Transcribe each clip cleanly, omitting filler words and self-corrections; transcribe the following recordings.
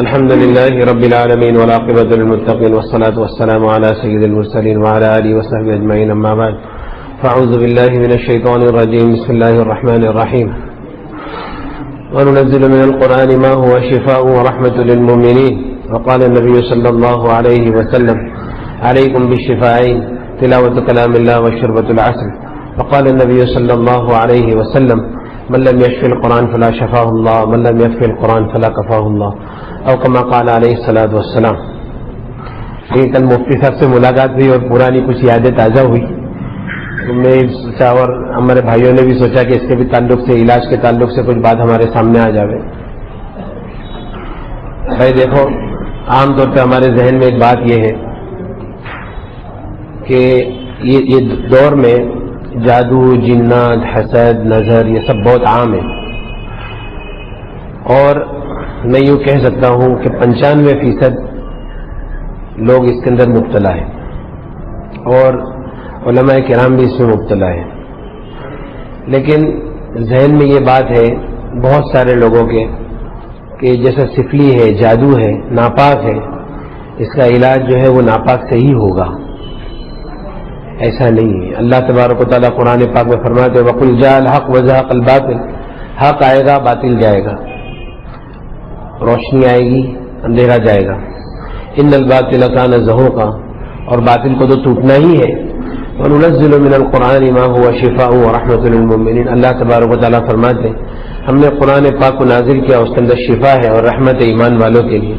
الحمد لله رب العالمين والعاقبة للمتقين والصلاة والسلام على سيد المرسلين وعلى آله وصحبه أجمعين أما بعد فأعوذ بالله من الشيطان الرجيم بسم الله الرحمن الرحيم وننزل من القرآن ما هو شفاء ورحمة للمؤمنين وقال النبي صلى الله عليه وسلم عليكم بالشفاعين تلاوة كلام الله وشربة العسل وقال النبي صلى الله عليه وسلم من لم يشفي القرآن فلا شفاه الله من لم يشفي القرآن فلا كفاه الله او كما قال علیہ الصلوۃ والسلام. کل مفتی صاحب سے ملاقات ہوئی اور پرانی کچھ یادیں تازہ ہوئی. میں سوچا اور ہمارے بھائیوں نے بھی سوچا کہ اس کے بھی تعلق سے علاج کے تعلق سے کچھ بات ہمارے سامنے آ جاوے. بھائی دیکھو عام طور پہ ہمارے ذہن میں ایک بات یہ ہے کہ یہ دور میں جادو جنات حسد نظر یہ سب بہت عام ہے اور میں یوں کہہ سکتا ہوں کہ 95% لوگ اس کے اندر مبتلا ہیں اور علماء کرام بھی اس میں مبتلا ہیں. لیکن ذہن میں یہ بات ہے بہت سارے لوگوں کے کہ جیسا سفلی ہے جادو ہے ناپاک ہے اس کا علاج جو ہے وہ ناپاک سے ہی ہوگا. ایسا نہیں ہے. اللہ تبارک و تعالیٰ قرآن پاک میں فرماتے ہیں وَقُلْ جَاءَ الْحَقُّ وَزَهَقَ الْبَاطِلُ حق آئے گا باطل جائے گا. روشنی آئے گی اندھیرا جائے گا. ان الباطل کان زہوقا اور باطل کو تو ٹوٹنا ہی ہے. وننزل من القرآن ما هو شفاء ورحمۃ للمؤمنین. اللہ تبارک و تعالیٰ فرماتے ہیں ہم نے قرآن پاک کو نازل کیا اس کے اندر شفا ہے اور رحمت ایمان والوں کے لیے.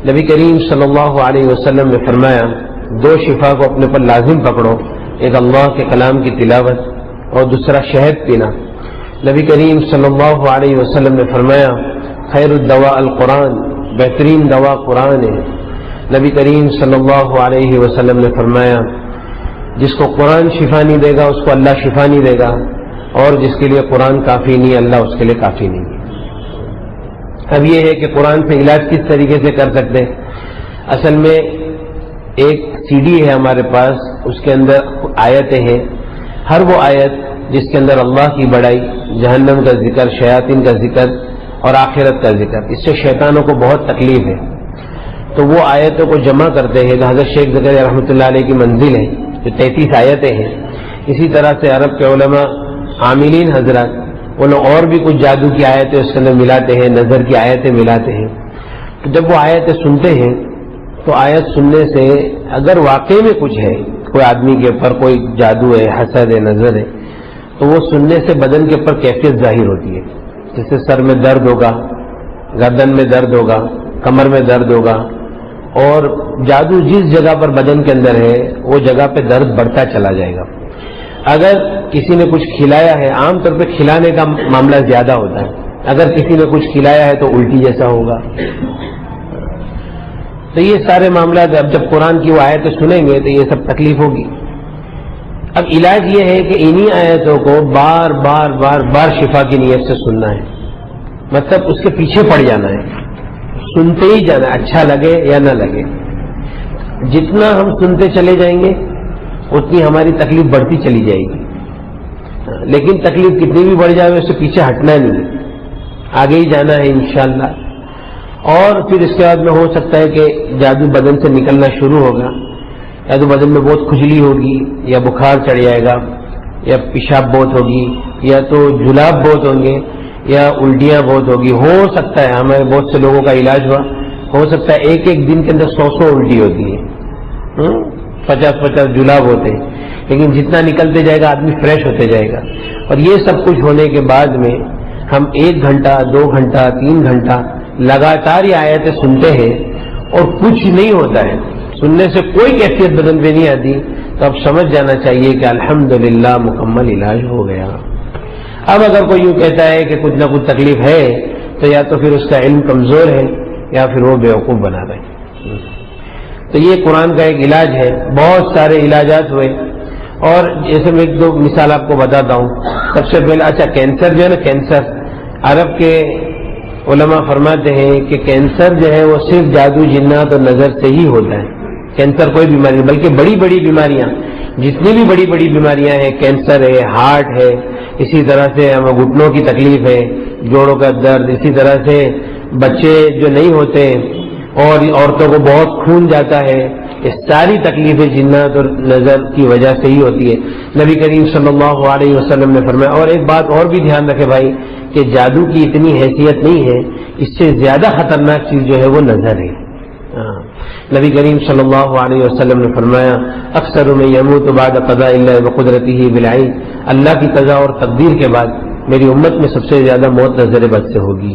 نبی کریم صلی اللہ علیہ وسلم نے فرمایا دو شفا کو اپنے پر لازم پکڑو ایک اللہ کے کلام کی تلاوت اور دوسرا شہد پینا. نبی کریم صلی اللہ علیہ وسلم نے فرمایا خیر الدواء القرآن بہترین دوا قرآن ہے. نبی کریم صلی اللہ علیہ وسلم نے فرمایا جس کو قرآن شفا نہیں دے گا اس کو اللہ شفا نہیں دے گا اور جس کے لیے قرآن کافی نہیں اللہ اس کے لیے کافی نہیں ہے. اب یہ ہے کہ قرآن سے علاج کس طریقے سے کر سکتے ہیں. اصل میں ایک سی ڈی ہے ہمارے پاس اس کے اندر آیتیں ہیں. ہر وہ آیت جس کے اندر اللہ کی بڑائی جہنم کا ذکر شیاطین کا ذکر اور آخرت کا ذکر اس سے شیطانوں کو بہت تکلیف ہے تو وہ آیتوں کو جمع کرتے ہیں. حضرت شیخ زکریا رحمۃ اللہ علیہ کی منزل ہے جو 33 آیتیں ہیں. اسی طرح سے عرب کے علماء عاملین حضرات وہ لوگ اور بھی کچھ جادو کی آیتیں اس کے اندر ملاتے ہیں نظر کی آیتیں ملاتے ہیں. تو جب وہ آیتیں سنتے ہیں تو آیت سننے سے اگر واقعی میں کچھ ہے کوئی آدمی کے اوپر کوئی جادو ہے حسد ہے نظر ہے تو وہ سننے سے بدن کے اوپر کیفیت ظاہر ہوتی ہے. جیسے سر میں درد ہوگا گردن میں درد ہوگا کمر میں درد ہوگا اور جادو جس جگہ پر بدن کے اندر ہے وہ جگہ پہ درد بڑھتا چلا جائے گا. اگر کسی نے کچھ کھلایا ہے عام طور پہ کھلانے کا معاملہ زیادہ ہوتا ہے. اگر کسی نے کچھ کھلایا ہے تو الٹی جیسا ہوگا. تو یہ سارے معاملات اب جب قرآن کی وہ آیتیں سنیں گے تو یہ سب تکلیف ہوگی. اب علاج یہ ہے کہ انہی آیتوں کو بار بار بار بار شفا کی نیت سے سننا ہے. مطلب اس کے پیچھے پڑ جانا ہے سنتے ہی جانا اچھا لگے یا نہ لگے. جتنا ہم سنتے چلے جائیں گے اتنی ہماری تکلیف بڑھتی چلی جائے گی. لیکن تکلیف کتنی بھی بڑھ جائے اس سے پیچھے ہٹنا نہیں آگے ہی جانا ہے انشاءاللہ. اور پھر اس کے بعد میں ہو سکتا ہے کہ جادو بدن سے نکلنا شروع ہوگا یا تو بدن میں بہت کھجلی ہوگی یا بخار چڑھ جائے گا یا پیشاب بہت ہوگی یا تو جلاب بہت ہوں گے یا الٹیاں بہت ہوگی. ہو سکتا ہے ہمارے بہت سے لوگوں کا علاج ہو سکتا ہے ایک ایک دن کے اندر 100 الٹی ہوتی ہے 50 جلاب ہوتے ہیں. لیکن جتنا نکلتے جائے گا آدمی فریش ہوتے جائے گا. اور یہ سب کچھ ہونے کے بعد میں ہم 1 گھنٹہ 2 گھنٹہ 3 گھنٹہ لگاتار یہ آیتیں سنتے ہیں اور کچھ نہیں ہوتا ہے سننے سے کوئی کیفیت بدن پہ نہیں آتی تو اب سمجھ جانا چاہیے کہ الحمدللہ مکمل علاج ہو گیا. اب اگر کوئی یوں کہتا ہے کہ کچھ نہ کچھ تکلیف ہے تو یا تو پھر اس کا علم کمزور ہے یا پھر وہ بیوقوف بنا رہے. تو یہ قرآن کا ایک علاج ہے. بہت سارے علاجات ہوئے اور جیسے میں 1-2 مثال آپ کو بتاتا ہوں. سب سے پہلے اچھا کینسر جو ہے نا کینسر عرب کے علماء فرماتے ہیں کہ کینسر جو ہے وہ صرف جادو جنات اور نظر سے ہی ہوتا ہے. کینسر کوئی بیماری نہیں بلکہ بڑی بڑی بیماریاں جتنی بھی بڑی بڑی بیماریاں ہیں کینسر ہے ہارٹ ہے اسی طرح سے ہمیں گھٹنوں کی تکلیف ہے، جوڑوں کا درد، اسی طرح سے بچے جو نہیں ہوتے اور عورتوں کو بہت خون جاتا ہے، یہ ساری تکلیفیں جنات اور نظر کی وجہ سے ہی ہوتی ہے۔ نبی کریم صلی اللہ علیہ وسلم نے فرمایا، اور ایک بات اور بھی دھیان رکھے بھائی کہ جادو کی اتنی حیثیت نہیں ہے، اس سے زیادہ خطرناک چیز جو ہے وہ نظر ہے۔ نبی کریم صلی اللہ علیہ وسلم نے فرمایا، اکثر من یموت بعد قضاء اللہ وقدرتہ بالعین، اللہ کی قضا اور تقدیر کے بعد میری امت میں سب سے زیادہ موت نظر بد سے ہوگی۔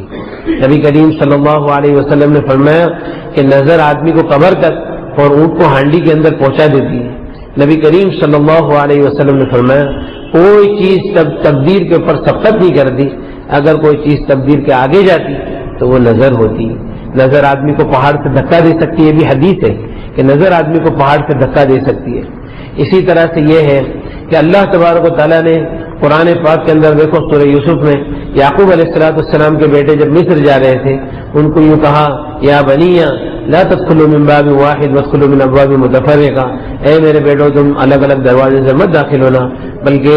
نبی کریم صلی اللہ علیہ وسلم نے فرمایا کہ نظر آدمی کو قبر تک اور اونٹ کو ہانڈی کے اندر پہنچا دیتی ہے۔ نبی کریم صلی اللہ علیہ وسلم نے فرمایا کوئی چیز تقدیر کے اوپر سبقت نہیں کرتی، اگر کوئی چیز تقدیر کے آگے جاتی تو وہ نظر ہوتی۔ نظر آدمی کو پہاڑ سے دھکا دے سکتی ہے، یہ بھی حدیث ہے کہ نظر آدمی کو پہاڑ سے دھکا دے سکتی ہے۔ اسی طرح سے یہ ہے کہ اللہ تبارک و تعالیٰ نے قرآن پاک کے اندر دیکھو سورہ یوسف میں یعقوب علیہ السلام کے بیٹے جب مصر جا رہے تھے ان کو یوں کہا، یا بنیا لا تدخلوا من باب واحد وادخلوا من ابواب متفرقہ، اے میرے بیٹو تم الگ الگ دروازے سے مت داخل ہونا، بلکہ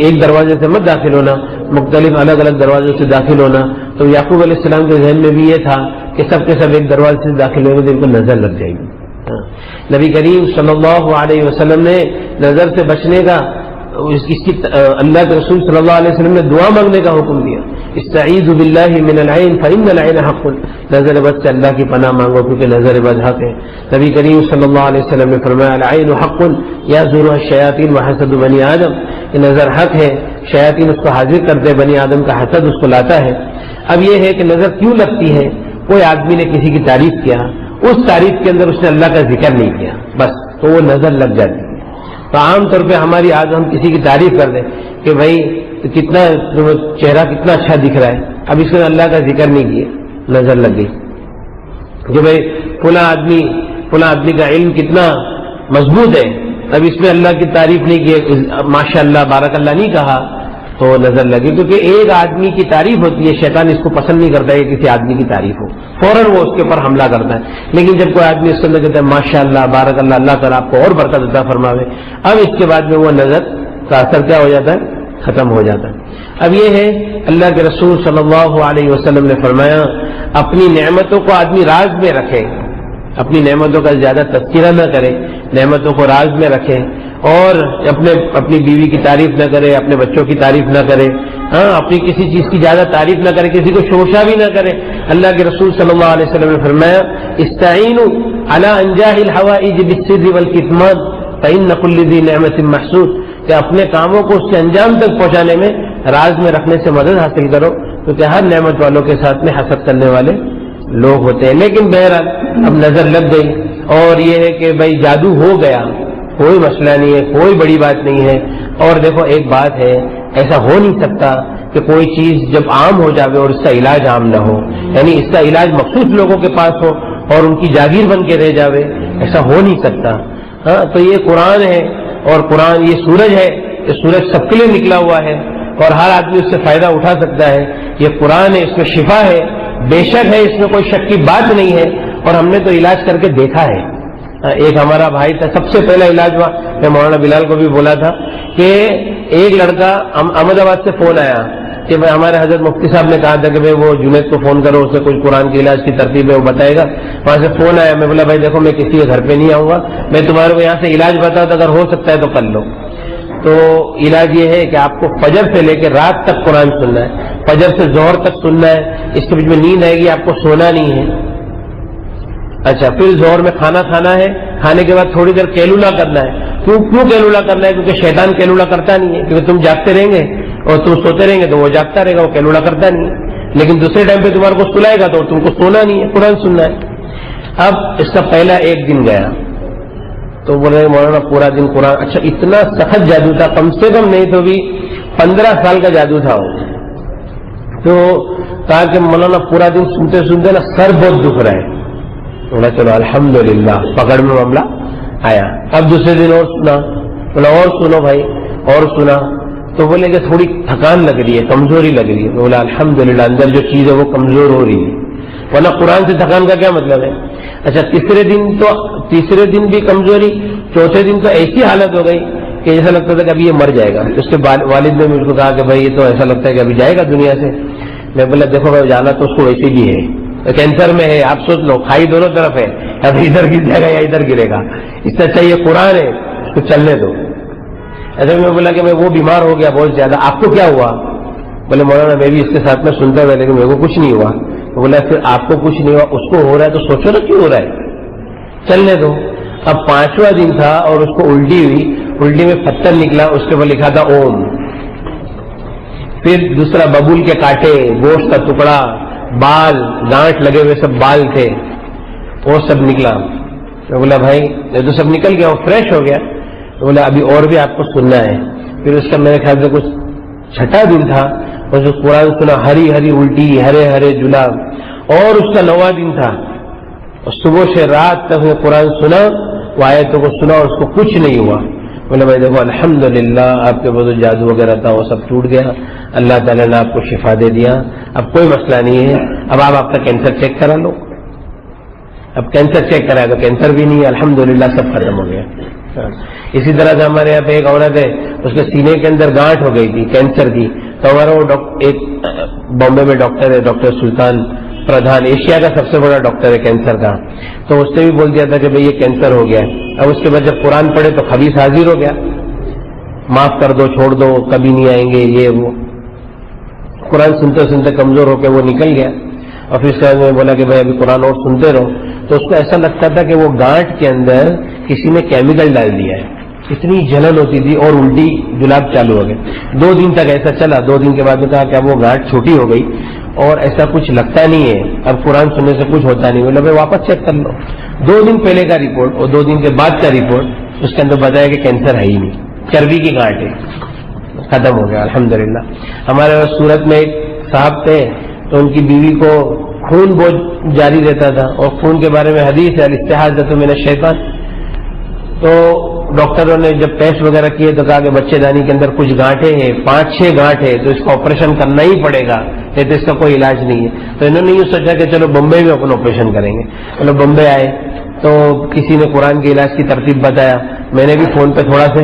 ایک دروازے سے مت داخل ہونا، مختلف الگ الگ دروازوں سے داخل ہونا۔ تو یعقوب علیہ السلام کے ذہن میں بھی یہ تھا کہ سب کے سب ایک دروازے سے داخل ہوئے تو ان کو نظر لگ جائے گی۔ نبی کریم صلی اللہ علیہ وسلم نے نظر سے بچنے کا اس کی اللہ کے رسول صلی اللہ علیہ وسلم نے دعا مانگنے کا حکم دیا، استعیذوا باللہ من العین فإن العین حق، نظر بد سے اللہ کی پناہ مانگو کیونکہ نظر بد حق ہے۔ نبی کریم صلی اللہ علیہ وسلم نے فرمایا العین حق یزورها الشیاطین وحسد بنی آدم، یہ نظر حق ہے، شیاطین اس کو حاضر کرتے، بنی آدم کا حسد اس کو لاتا ہے۔ اب یہ ہے کہ نظر کیوں لگتی ہے؟ کوئی آدمی نے کسی کی تعریف کیا، اس تعریف کے اندر اس نے اللہ کا ذکر نہیں کیا، بس تو وہ نظر لگ جاتی ہے۔ تو عام طور پہ ہماری آج ہم کسی کی تعریف کر دیں کہ بھائی کتنا چہرہ کتنا اچھا دکھ رہا ہے، اب اس نے اللہ کا ذکر نہیں کیا، نظر لگ گئی کہ بھائی فلاں آدمی کا علم کتنا مضبوط ہے، اب اس میں اللہ کی تعریف نہیں کی، ماشاء اللہ بارک اللہ نہیں کہا تو نظر لگی، کیونکہ ایک آدمی کی تعریف ہوتی ہے، شیطان اس کو پسند نہیں کرتا ہے کہ کسی آدمی کی تعریف ہو، فوراً وہ اس کے اوپر حملہ کرتا ہے۔ لیکن جب کوئی آدمی اس کے اندر کہتا ہے ماشاء اللہ بارک اللہ، اللہ تعالیٰ آپ کو اور برکت عطا فرماوے، اب اس کے بعد میں وہ نظر کا اثر کیا ہو جاتا ہے؟ ختم ہو جاتا ہے۔ اب یہ ہے اللہ کے رسول صلی اللہ علیہ وسلم نے فرمایا اپنی نعمتوں کو آدمی راز میں رکھے، اپنی نعمتوں کا زیادہ تذکرہ نہ کرے، نعمتوں کو راز میں رکھے، اور اپنی بیوی کی تعریف نہ کرے، اپنے بچوں کی تعریف نہ کرے، اپنی کسی چیز کی زیادہ تعریف نہ کرے، کسی کو شوشہ بھی نہ کرے۔ اللہ کے رسول صلی اللہ علیہ وسلم نے فرمایا استعینوا علی انجاح الحوائج بالسر والکتمان فإن كل ذی نعمت محسود، کہ اپنے کاموں کو اس سے انجام تک پہنچانے میں راز میں رکھنے سے مدد حاصل کرو، کیونکہ ہر نعمت والوں کے ساتھ میں حسد کرنے والے لوگ ہوتے ہیں۔ لیکن بہرحال اب نظر لگ گئی، اور یہ ہے کہ بھائی جادو ہو گیا، کوئی مسئلہ نہیں ہے، کوئی بڑی بات نہیں ہے۔ اور دیکھو ایک بات ہے، ایسا ہو نہیں سکتا کہ کوئی چیز جب عام ہو جاوے اور اس کا علاج عام نہ ہو، یعنی اس کا علاج مخصوص لوگوں کے پاس ہو اور ان کی جاگیر بن کے رہ جاوے، ایسا ہو نہیں سکتا۔ تو یہ قرآن ہے، اور قرآن یہ سورج ہے، یہ سورج سب کے لیے نکلا ہوا ہے اور ہر آدمی اس سے فائدہ اٹھا سکتا ہے۔ یہ قرآن ہے، اس میں شفا ہے، بے شک ہے، اس میں کوئی شک کی بات نہیں ہے، اور ہم نے تو علاج کر کے دیکھا ہے۔ ایک ہمارا بھائی تھا، سب سے پہلا علاج ہوا، میں مولانا بلال کو بھی بولا تھا کہ ایک لڑکا احمد آباد سے فون آیا کہ ہمارے حضرت مفتی صاحب نے کہا تھا کہ بھائی وہ جنید کو فون کرو، اسے کچھ قرآن کے علاج کی ترتیب ہے وہ بتائے گا۔ وہاں سے فون آیا، میں بولا بھائی دیکھو میں کسی کے گھر پہ نہیں آؤں گا، میں تمہارے کو یہاں سے علاج بتاؤں تو اگر ہو سکتا ہے تو کر لو۔ تو علاج یہ ہے کہ آپ کو فجر سے لے کے رات تک قرآن سننا ہے، فجر سے ظہر تک سننا ہے، اس کے بیچ میں نیند آئے گی، آپ کو سونا نہیں ہے۔ اچھا، پھر ظہر میں کھانا کھانا ہے، کھانے کے بعد تھوڑی دیر کیلولا کرنا ہے۔ کیوں کیلولا کرنا ہے؟ کیونکہ شیطان کیلولا کرتا نہیں ہے، کیونکہ تم جاگتے رہیں گے اور تم سوتے رہیں گے تو وہ جاگتا رہے گا، وہ کیلولا کرتا نہیں ہے۔ لیکن دوسرے ٹائم پہ تمہارے کو سلائے گا تو تم کو سونا نہیں ہے، قرآن سننا ہے۔ اب اس کا پہلا ایک دن گیا تو بولے مولانا پورا دن قرآن، اچھا اتنا سخت جادو تھا، کم سے کم نہیں تو بھی 15 سال کا جادو تھا وہ۔ تو کہا کہ مولانا پورا دن سنتے سنتے نا سر بہت دکھ رہا ہے۔ بولا چلو الحمدللہ، پکڑ میں معاملہ آیا۔ اب دوسرے دن اور سنا، بولا اور سنو بھائی، اور سنا تو بولے کہ تھوڑی تھکان لگ رہی ہے، کمزوری لگ رہی ہے۔ بولا الحمدللہ، اندر جو چیز ہے وہ کمزور ہو رہی ہے، ورنہ قرآن سے تھکان کا کیا مطلب ہے؟ اچھا تیسرے دن بھی کمزوری، چوتھے دن تو ایسی حالت ہو گئی کہ ایسا لگتا تھا کہ ابھی یہ مر جائے گا. اس کے والد نے مجھ کو کہا کہ بھائی یہ تو ایسا لگتا ہے کہ ابھی جائے گا دنیا سے. میں بولا دیکھو بھائی جانا تو اس کو ویسے بھی ہے, کینسر میں ہے, آپ سوچ لو کھائی دونوں طرف ہے, ابھی ادھر گر جائے گا یا ادھر گرے گا. اس سے اچھا یہ قرآن ہے, اس کو چلنے دو. ایسے میں بولا کہ میں وہ بیمار ہو گیا بہت زیادہ, آپ کو کیا ہوا؟ بولے مولانا میں بھی اس کے ساتھ میں سنتا تھا لیکن میرے کو کچھ نہیں ہوا. بولا پھر آپ کو کچھ نہیں ہوا, اس کو ہو رہا ہے تو سوچو نا کیوں ہو رہا ہے, چلنے دو. اب 5واں دن تھا اور اس کو الٹی ہوئی, الٹی میں پتھر نکلا, اس کے اوپر لکھا تھا اوم. پھر دوسرا ببول کے کانٹے, گوشت کا ٹکڑا, بال, گانٹ لگے ہوئے سب بال تھے, وہ سب نکلا. تو بولا بھائی یہ تو سب نکل گیا, وہ فریش ہو گیا. تو بولا ابھی اور بھی آپ کو سننا ہے. پھر اس کا میرے خیال سے کچھ 6واں دن تھا, اور جو قرآن سنا, ہری ہری الٹی, ہرے ہرے جلاب. اور اس کا 9واں دن تھا, اور صبح سے رات تک وہ قرآن سنا, وہ آیتوں کو سنا, اور اس کو کچھ نہیں ہوا. بولے بھائی دیکھو الحمدللہ آپ کے جو جادو وغیرہ تھا وہ سب ٹوٹ گیا, اللہ تعالیٰ نے آپ کو شفا دے دیا, اب کوئی مسئلہ نہیں ہے. اب آپ کا کینسر چیک کرا لو. اب کینسر چیک کرا تو کینسر بھی نہیں ہے, الحمدللہ سب ختم ہو گیا. اسی طرح سے ہمارے یہاں پہ ایک عورت ہے, اس کے سینے کے اندر گانٹ ہو گئی تھی کینسر کی. تو ہمارا وہ ایک بامبے میں ڈاکٹر ہے, ڈاکٹر سلطان پردھان, ایشیا کا سب سے بڑا ڈاکٹر ہے کینسر کا. تو اس نے بھی بول دیا تھا کہ بھئی یہ کینسر ہو گیا. اب اس کے بعد جب قرآن پڑھے تو خبیث حاضر ہو گیا, معاف کر دو, چھوڑ دو, کبھی نہیں آئیں گے, یہ وہ. قرآن سنتے سنتے کمزور ہو کے وہ نکل گیا. اور پھر اس کے بعد میں بولا کہ بھائی ابھی قرآن اور سنتے رہو. تو اس کو ایسا لگتا تھا کہ وہ گانٹ کے اندر کسی نے کیمیکل ڈال دیا ہے, اتنی جلن ہوتی تھی, اور الٹی جلاب چالو ہو گئے. 2 دن تک ایسا چلا. 2 دن کے بعد میں کہا کہ اب وہ گانٹ چھوٹی ہو گئی اور ایسا کچھ لگتا نہیں ہے, اب قرآن سننے سے کچھ ہوتا نہیں. بولے بھائی واپس چیک کر لو. 2 دن پہلے کا رپورٹ اور 2 دن کے بعد کا رپورٹ, اس کے اندر بتایا کہ کینسر ہے ہی نہیں, چربی کی گانٹ ہے, ختم ہو گیا الحمدللہ. ہمارے سورت میں ایک صاحب تھے, تو ان کی بیوی کو خون بہت جاری رہتا تھا, اور خون کے بارے میں حدیث ہے الاستحاضۃ من الشیطان. تو ڈاکٹروں نے جب ٹیسٹ وغیرہ کیے تو کہا کہ بچے دانی کے اندر کچھ گانٹیں ہیں, 5-6 گانٹ ہے, تو اس کو آپریشن کرنا ہی پڑے گا, نہیں تو اس کا کوئی علاج نہیں ہے. تو انہوں نے یہ سوچا کہ چلو بمبئی میں اپنا آپریشن کریں گے. چلو بمبئی آئے تو کسی نے قرآن کے علاج کی ترتیب بتایا. میں نے بھی فون پہ تھوڑا سا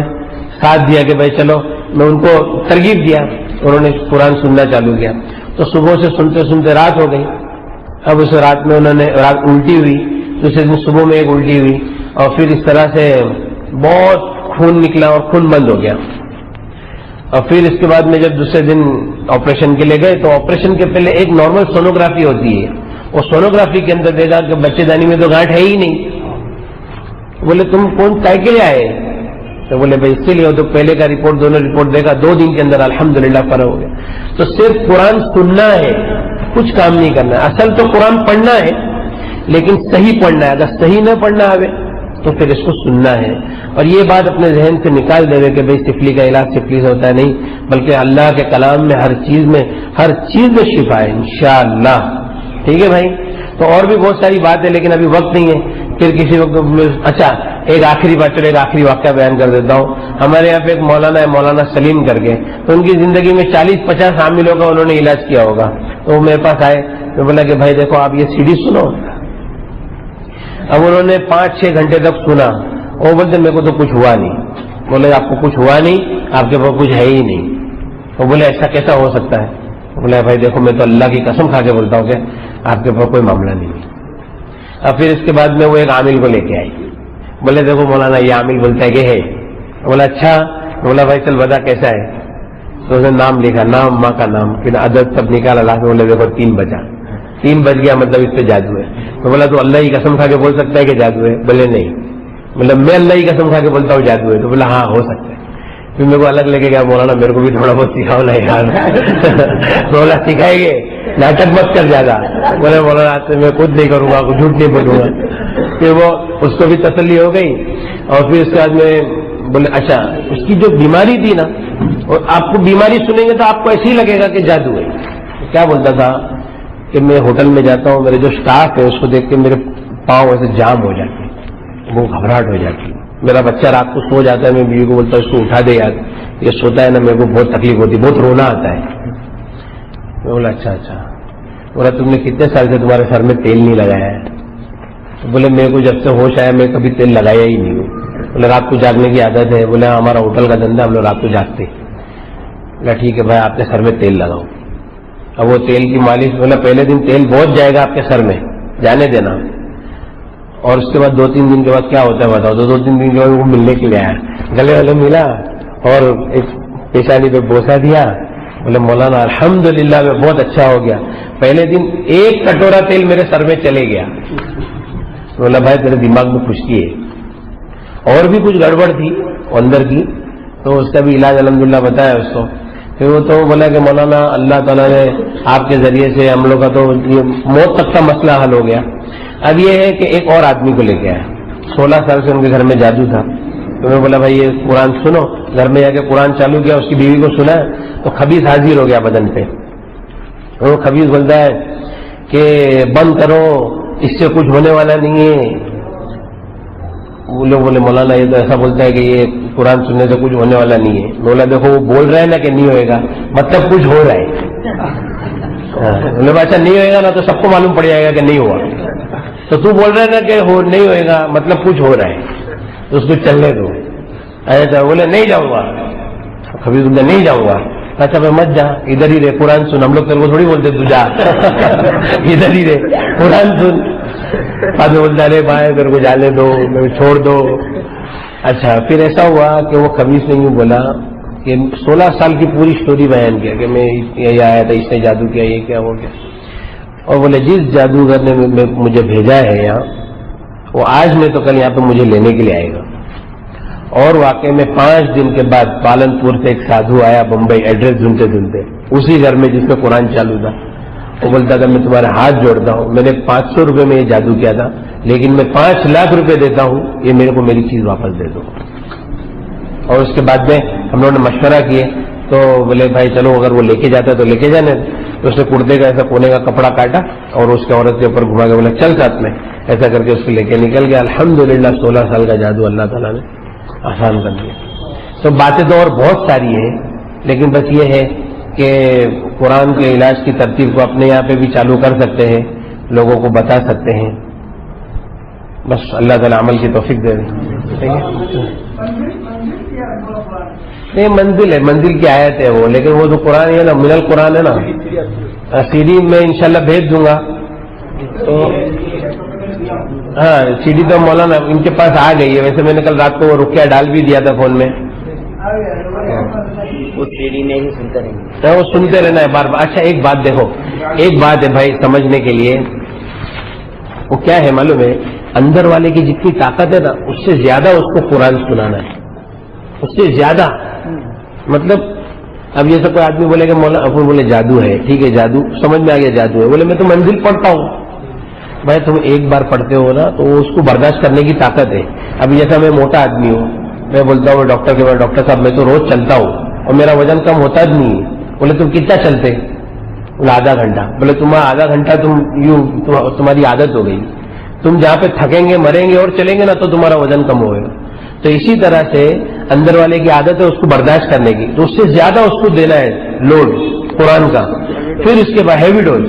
ساتھ دیا کہ بھائی چلو, میں ان کو ترغیب دیا, انہوں نے قرآن سننا چالو کیا. تو صبح سے سنتے سنتے رات ہو گئی. اب اس رات میں انہوں نے رات الٹی ہوئی, دوسرے دن صبح میں ایک الٹی ہوئی, اور پھر اس طرح سے بہت خون نکلا اور خون بند ہو گیا. اور پھر اس کے بعد میں جب دوسرے دن آپریشن کے لیے گئے تو آپریشن کے پہلے ایک نارمل سونوگرافی ہوتی ہے, اور سونوگرافی کے اندر دیکھا کہ بچے دانی میں تو گانٹ ہے ہی نہیں. بولے تم کون کائے کے لیے آئے؟ تو بولے بھائی اس کے لیے. تو پہلے کا رپورٹ, دونوں رپورٹ دیکھا, 2 دن کے اندر الحمدللہ فرق ہو گیا. تو صرف قرآن سننا ہے, کچھ کام نہیں کرنا ہے. اصل تو قرآن پڑھنا ہے, لیکن صحیح پڑھنا ہے. اگر صحیح نہ پڑھنا آئے تو پھر اس کو سننا ہے. اور یہ بات اپنے ذہن سے نکال دے کہ بھائی سفلی کا علاج سفلی سے ہوتا ہے, نہیں, بلکہ اللہ کے کلام میں ہر چیز میں شفا ہے انشاءاللہ. ٹھیک ہے بھائی. تو اور بھی بہت ساری بات ہے, لیکن ابھی وقت نہیں ہے, پھر کسی وقت. اچھا ایک آخری بات, چلو ایک آخری واقعہ بیان کر دیتا ہوں. ہمارے یہاں پہ ایک مولانا ہے, مولانا سلیم کر کے, تو ان کی زندگی میں 40-50 حاملوں کا انہوں نے علاج کیا ہوگا. تو وہ میرے پاس آئے, میں بولا کہ بھائی دیکھو آپ یہ CD سنو. اب انہوں نے 5-6 گھنٹے تک سنا, وہ بولتے میرے کو تو کچھ ہوا نہیں. بولے آپ کو کچھ ہوا نہیں, آپ کے پاس کچھ ہے ہی نہیں. وہ بولے ایسا کیسا ہو سکتا ہے؟ بولے بھائی دیکھو میں تو اللہ کی قسم کھا کے بولتا ہوں کہ آپ کے پاس کوئی معاملہ نہیں ہے. اب پھر اس کے بعد میں وہ ایک عامل کو لے کے آئی. بولے دیکھو مولانا یہ عامل بولتا ہے کہ ہے. بولا اچھا. بولا بھائی چل بتا کیسا ہے. تو اس نے نام لکھا, نام, ماں کا نام, پھر عدد سب نکالا, لا کے بولے دیکھو 3 بجا. 3 بج گیا مطلب اس پہ جادو ہے. تو بولا تو اللہ کی قسم کھا کے بول سکتا ہے کہ جادو ہے؟ بولے نہیں. مطلب میں اللہ کی قسم کھا کے بولتا ہوں جادو ہے. تو بولا ہاں ہو سکتا ہے. پھر میرے کو الگ لے کے گیا, مولانا میرے کو بھی تھوڑا بہت سکھاؤ نا یار. بولا سکھائیں گے, ناٹک مت کر زیادہ. بولے مولانا آج سے میں خود نہیں کروں گا, جھوٹ نہیں بولوں گا. پھر وہ اس کو بھی تسلی ہو گئی. اور پھر اس کے بعد میں بولے اچھا اس کی جو بیماری تھی نا, اور آپ کو بیماری سنیں گے تو آپ کو ایسے ہی لگے گا کہ جادو ہے. کیا بولتا تھا کہ میں ہوٹل میں جاتا ہوں, میرے جو اسٹاف ہے اس کو دیکھ کے میرے پاؤں ایسے جام ہو جاتے ہیں, وہ گھبراہٹ ہو جاتی ہے. میرا بچہ رات کو سو جاتا ہے, میں بیوی کو بولتا ہوں اس کو اٹھا دے یار, یہ سوتا ہے نا, میرے کو بہت تکلیف ہوتی ہے, بہت رونا آتا ہے. میں بولا اچھا. بولا تم نے کتنے سال سے تمہارے سر میں تیل نہیں لگایا ہے؟ بولے میرے کو جب سے ہوش آیا میں کبھی تیل لگایا ہی نہیں ہوں. بولے رات کو جاگنے کی عادت ہے؟ بولے ہمارا ہوٹل کا دھندا، ہم لوگ رات کو جاگتے. بولا ٹھیک ہے بھائی آپ کے سر میں تیل لگاؤ. اب وہ تیل کی مالش، بولا پہلے دن تیل بہت جائے گا آپ کے سر میں، جانے دینا. اور اس کے بعد 2-3 دن کے بعد کیا ہوتا ہے بتاؤ. 2-3 دن کے بعد وہ ملنے کے لیے آیا، گلے والے ملا اور ایک پیشانی پہ بوسا دیا. بولے مولانا الحمدللہ میں بہت اچھا ہو گیا، پہلے دن 1 کٹورا تیل میرے سر میں چلے گیا. بولا بھائی تیرے دماغ میں خشکی ہے. اور بھی کچھ گڑبڑ تھی اندر کی، تو اس کا بھی علاج الحمدللہ بتایا اس کو. پھر وہ تو بولا کہ مولانا اللہ تعالیٰ نے آپ کے ذریعے سے ہم لوگ کا تو یہ موت تک کا مسئلہ حل ہو گیا. اب یہ ہے کہ ایک اور آدمی کو لے کے آیا، 16 سال سے ان کے گھر میں جادو تھا. تو میں بولا بھائی یہ قرآن سنو. گھر میں جا کے قرآن چالو کیا، اس کی بیوی کو سنا تو خبیث حاضر ہو گیا بدن پہ. وہ خبیث بولتا ہے کہ بند کرو، اس سے کچھ ہونے والا نہیں ہے. وہ لوگ بولے مولانا یہ تو ایسا بولتا ہے کہ یہ قرآن سننے سے کچھ ہونے والا نہیں ہے. بولا دیکھو وہ بول رہا ہے نا کہ نہیں ہوئے گا، مطلب کچھ ہو رہا ہے. بولے اچھا نہیں ہوئے گا نا تو سب کو معلوم پڑ جائے گا کہ نہیں ہوا. تو تو بول رہا ہے نا کہ نہیں ہوئے گا، مطلب کچھ ہو رہا ہے، تو اس کو چلنے دو. ایسا بولے نہیں جاؤں گا. کبھی تم نے نہیں جاؤں گا. اچھا میں مت جا، ادھر ہی رہے قرآن سن. ہم لوگ تیرے کو تھوڑی بولتے تو جا، ادھر ہی رہے قرآن سن. بعد میں بولتا ارے بھائی میرے کو جانے دو، میرے چھوڑ دو. اچھا پھر ایسا ہوا کہ وہ خبیث نے یوں بولا کہ 16 سال کی پوری سٹوری بیان کیا کہ میں یہ آیا تھا، اس نے جادو کیا، یہ کیا، وہ کیا. اور بولے جس جادوگر نے مجھے بھیجا ہے یہاں، وہ آج میں تو کل یہاں پہ مجھے لینے کے لیے آئے گا. اور واقعی میں 5 دن کے بعد پالنپور سے ایک سادھو آیا بمبئی، ایڈریس ڈھونڈتے ڈھونڈتے اسی گھر میں جس میں قرآن چالو تھا. وہ بولتا تھا میں تمہارے ہاتھ جوڑتا ہوں، میں نے 500 روپے میں یہ جادو کیا تھا، لیکن میں 5 لاکھ روپے دیتا ہوں، یہ میرے کو میری چیز واپس دے دو. اور اس کے بعد میں ہم لوگوں نے مشورہ کیے تو بولے بھائی چلو اگر وہ لے کے جاتا ہے تو لے کے جانے. تو اس نے کرتے کا ایسا کونے کا کپڑا کاٹا اور اس کے عورت کے اوپر گھما کے بولا چل ساتھ میں. ایسا کر کے اس کو لے کے نکل گیا. الحمدللہ 16 سال کا جادو اللہ تعالیٰ نے آسان کر دیا. تو باتیں تو اور بہت ساری ہیں، لیکن بس یہ ہے کہ قرآن کے علاج کی ترتیب کو اپنے یہاں پہ بھی چالو کر سکتے ہیں، لوگوں کو بتا سکتے ہیں. بس اللہ تعالیٰ عمل کی توفیق دے. نہیں منزل ہے، منزل کی آیت ہے وہ، لیکن وہ جو قرآن ہے نا من القرآن ہے نا، سی ڈی میں انشاءاللہ بھیج دوں گا. تو ہاں سی ڈی تو مولانا ان کے پاس آ گئی ہے. ویسے میں نے کل رات کو وہ رکیا ڈال بھی دیا تھا فون میں. وہ سی ڈی میں ہی سنتے رہیں گے، وہ سنتے رہنا ہے بار بار. اچھا ایک بات دیکھو، ایک بات ہے بھائی سمجھنے کے لیے، وہ کیا ہے معلوم ہے، اندر والے کی جتنی طاقت ہے نا اس سے زیادہ اس کو قرآن سنانا ہے، اس سے زیادہ. مطلب اب یہ سب کوئی آدمی بولے کہ مولا اپن بولے جادو ہے، ٹھیک ہے جادو سمجھ میں آ گیا جادو ہے. بولے میں تو منزل پڑھتا ہوں. بھائی تم ایک بار پڑھتے ہو نا تو اس کو برداشت کرنے کی طاقت ہے. اب جیسا میں موٹا آدمی ہوں، میں بولتا ہوں ڈاکٹر کے بعد ڈاکٹر صاحب میں تو روز چلتا ہوں اور میرا وزن کم ہوتا بھی نہیں ہے. بولے تم کتنا چلتے؟ بولے آدھا گھنٹہ. بولے تمہارا آدھا گھنٹہ تمہاری عادت ہو گئی. تم جہاں پہ تھکیں گے مریں گے اور چلیں گے نا تو تمہارا وزن کم ہوگا. تو اسی طرح سے اندر والے کی عادت ہے اس کو برداشت کرنے کی، تو اس سے زیادہ اس کو دینا ہے لوڈ قرآن کا. پھر اس کے بعد ہیوی ڈوز،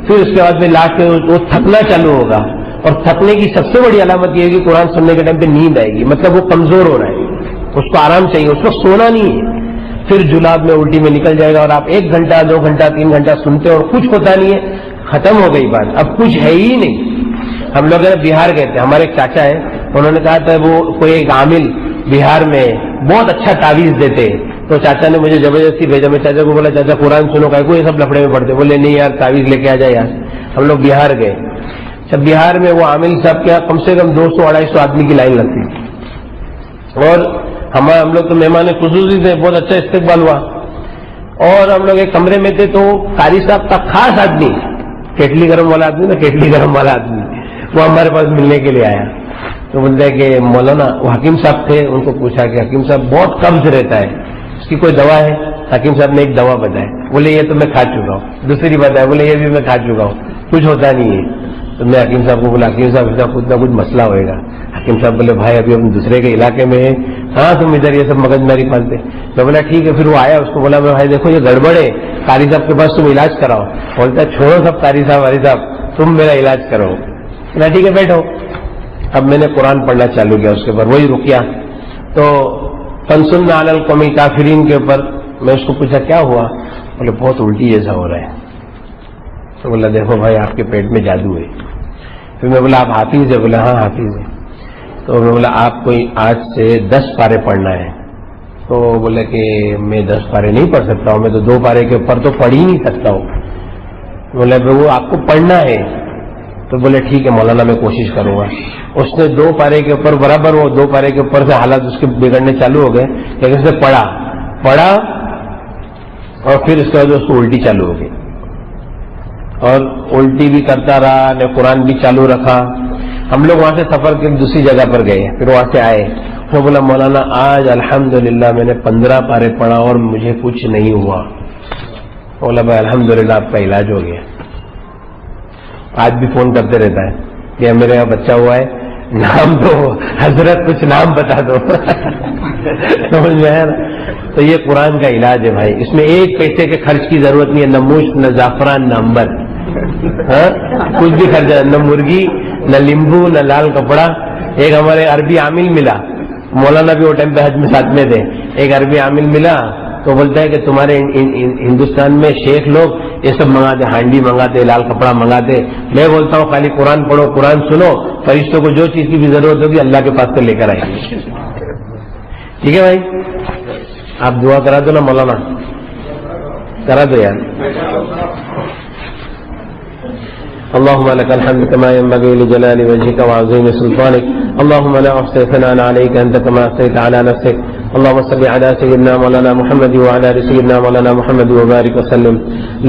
پھر اس کے بعد میں لاسٹ میں وہ تھکنا چالو ہوگا. اور تھکنے کی سب سے بڑی علامت یہ ہے کہ قرآن سننے کے ٹائم پہ نیند آئے گی، مطلب وہ کمزور ہو رہا ہے، اس کو آرام چاہیے، اس کو سونا نہیں ہے. پھر جلاب میں الٹی میں نکل جائے گا. اور آپ 1 گھنٹہ 2 گھنٹہ 3 گھنٹہ سنتے اور کچھ ہوتا نہیں ہے، ختم ہو گئی بات، اب کچھ ہے ہی نہیں. ہم لوگ بہار گئے تھے، ہمارے ایک چاچا ہے، انہوں نے کہا تھا وہ کوئی ایک عامل بہار میں بہت اچھا تعویذ دیتے، تو چاچا نے مجھے زبردستی بھیجا. میں چاچا کو بولا چاچا قرآن سنو کا کوئی سب لفڑے میں پڑھتے. بولے نہیں یار تعویذ لے کے آ جائے یار. ہم لوگ بہار گئے. جب بہار میں وہ عامل صاحب کے کم سے کم 200-250 آدمی کی لائن لگتی تھی. اور ہم لوگ تو مہمان خصوصی تھے، بہت اچھا استقبال ہوا. اور ہم لوگ ایک کمرے میں تھے تو قاری صاحب کا خاص آدمی، کیٹلی گرم والا آدمی نا، کیٹلی گرم والا آدمی، وہ ہمارے پاس ملنے کے لیے آیا. تو بولتے ہیں کہ مولانا، وہ حکیم صاحب تھے، ان کو پوچھا کہ حکیم صاحب بہت قبض رہتا ہے، اس کی کوئی دوا ہے؟ حکیم صاحب نے ایک دوا بتائی. بولے یہ تو میں کھا چکا ہوں. دوسری بتایا، بولے یہ بھی میں کھا چکا ہوں، کچھ ہوتا نہیں ہے. تو میں حکیم صاحب کو بولا حکیم صاحب اس کا کچھ نہ کچھ مسئلہ ہوئے گا. حکیم صاحب بولے بھائی ابھی ہم دوسرے کے علاقے میں ہیں، ہاں تم ادھر یہ سب مگز ماری پالتے. میں بولا ٹھیک ہے. پھر وہ آیا، اس کو بولا میں بھائی دیکھو یہ گڑبڑ ہے، قاری صاحب کے پاس تم علاج کراؤ. بولتا چھوڑو سب قاری صاحب تم میرا علاج کرو. ٹھیک ہے بیٹھو. اب میں نے قرآن پڑھنا چالو کیا اس کے اوپر، وہی رکیا तो फंसुन्ना अलल कौमी काफिरीन के ऊपर मैं उसको पूछा क्या हुआ, बोले बहुत उल्टी जैसा हो रहा है। तो बोला देखो भाई आपके पेट में जादू है। फिर मैं बोला आप हाफिज है? बोला हाँ हाफिज है। तो मैं बोला आपको आज से 10 पारे पढ़ना है। तो बोले कि मैं 10 पारे नहीं पढ़ सकता हूँ, मैं तो 2 पारे के ऊपर तो पढ़ ही नहीं सकता हूँ। बोले वो आपको पढ़ना है। तो बोले ठीक है मौलाना मैं कोशिश करूंगा। उसने 2 पारे के ऊपर बराबर वो 2 पारे के ऊपर से हालात उसके बिगड़ने चालू हो गए, लेकिन उसने पढ़ा और फिर उसके बाद उसको उल्टी चालू हो गई और उल्टी भी करता रहा, ने कुरान भी चालू रखा। हम लोग वहां से सफर के दूसरी जगह पर गए, फिर वहां से आए। तो बोला मौलाना आज अल्हम्दुलिल्लाह मैंने 15 पारे पढ़ा और मुझे कुछ नहीं हुआ। बोला भाई अल्हम्दुलिल्लाह आपका इलाज हो गया। आज भी फोन करते रहता है कि मेरे यहाँ बच्चा हुआ है, नाम दो हजरत, कुछ नाम बता दो। समझ में आया ना? तो ये कुरान का इलाज है भाई, इसमें 1 पैसे के खर्च की जरूरत नहीं है, न मुश्त न जाफरान न अंबर, हाँ? कुछ भी खर्च, न मुर्गी न लींबू न लाल कपड़ा। एक हमारे अरबी आमिल मिला, मौलाना भी वो टाइम पे हज में साथ में थे। एक अरबी आमिल मिला तो बोलता है कि तुम्हारे हिंदुस्तान में शेख लोग ये सब मंगाते, हांडी मंगाते, लाल कपड़ा मंगाते। मैं बोलता हूँ खाली कुरान पढ़ो, कुरान सुनो, फरिश्तों को जो चीज की भी जरूरत होगी अल्लाह के पास से लेकर आएंगे। ठीक है भाई, आप दुआ करा दो ना मौलाना, करा दो यार। اللهم لك الحمد كما ينبغي لجلال وجهك وعظيم سلطانك، اللهم لا احصي ثناء عليك انت كما اثنيت على نفسك، اللهم صل على سيدنا مولانا محمد وعلى ال سيدنا مولانا محمد وبارك وسلم.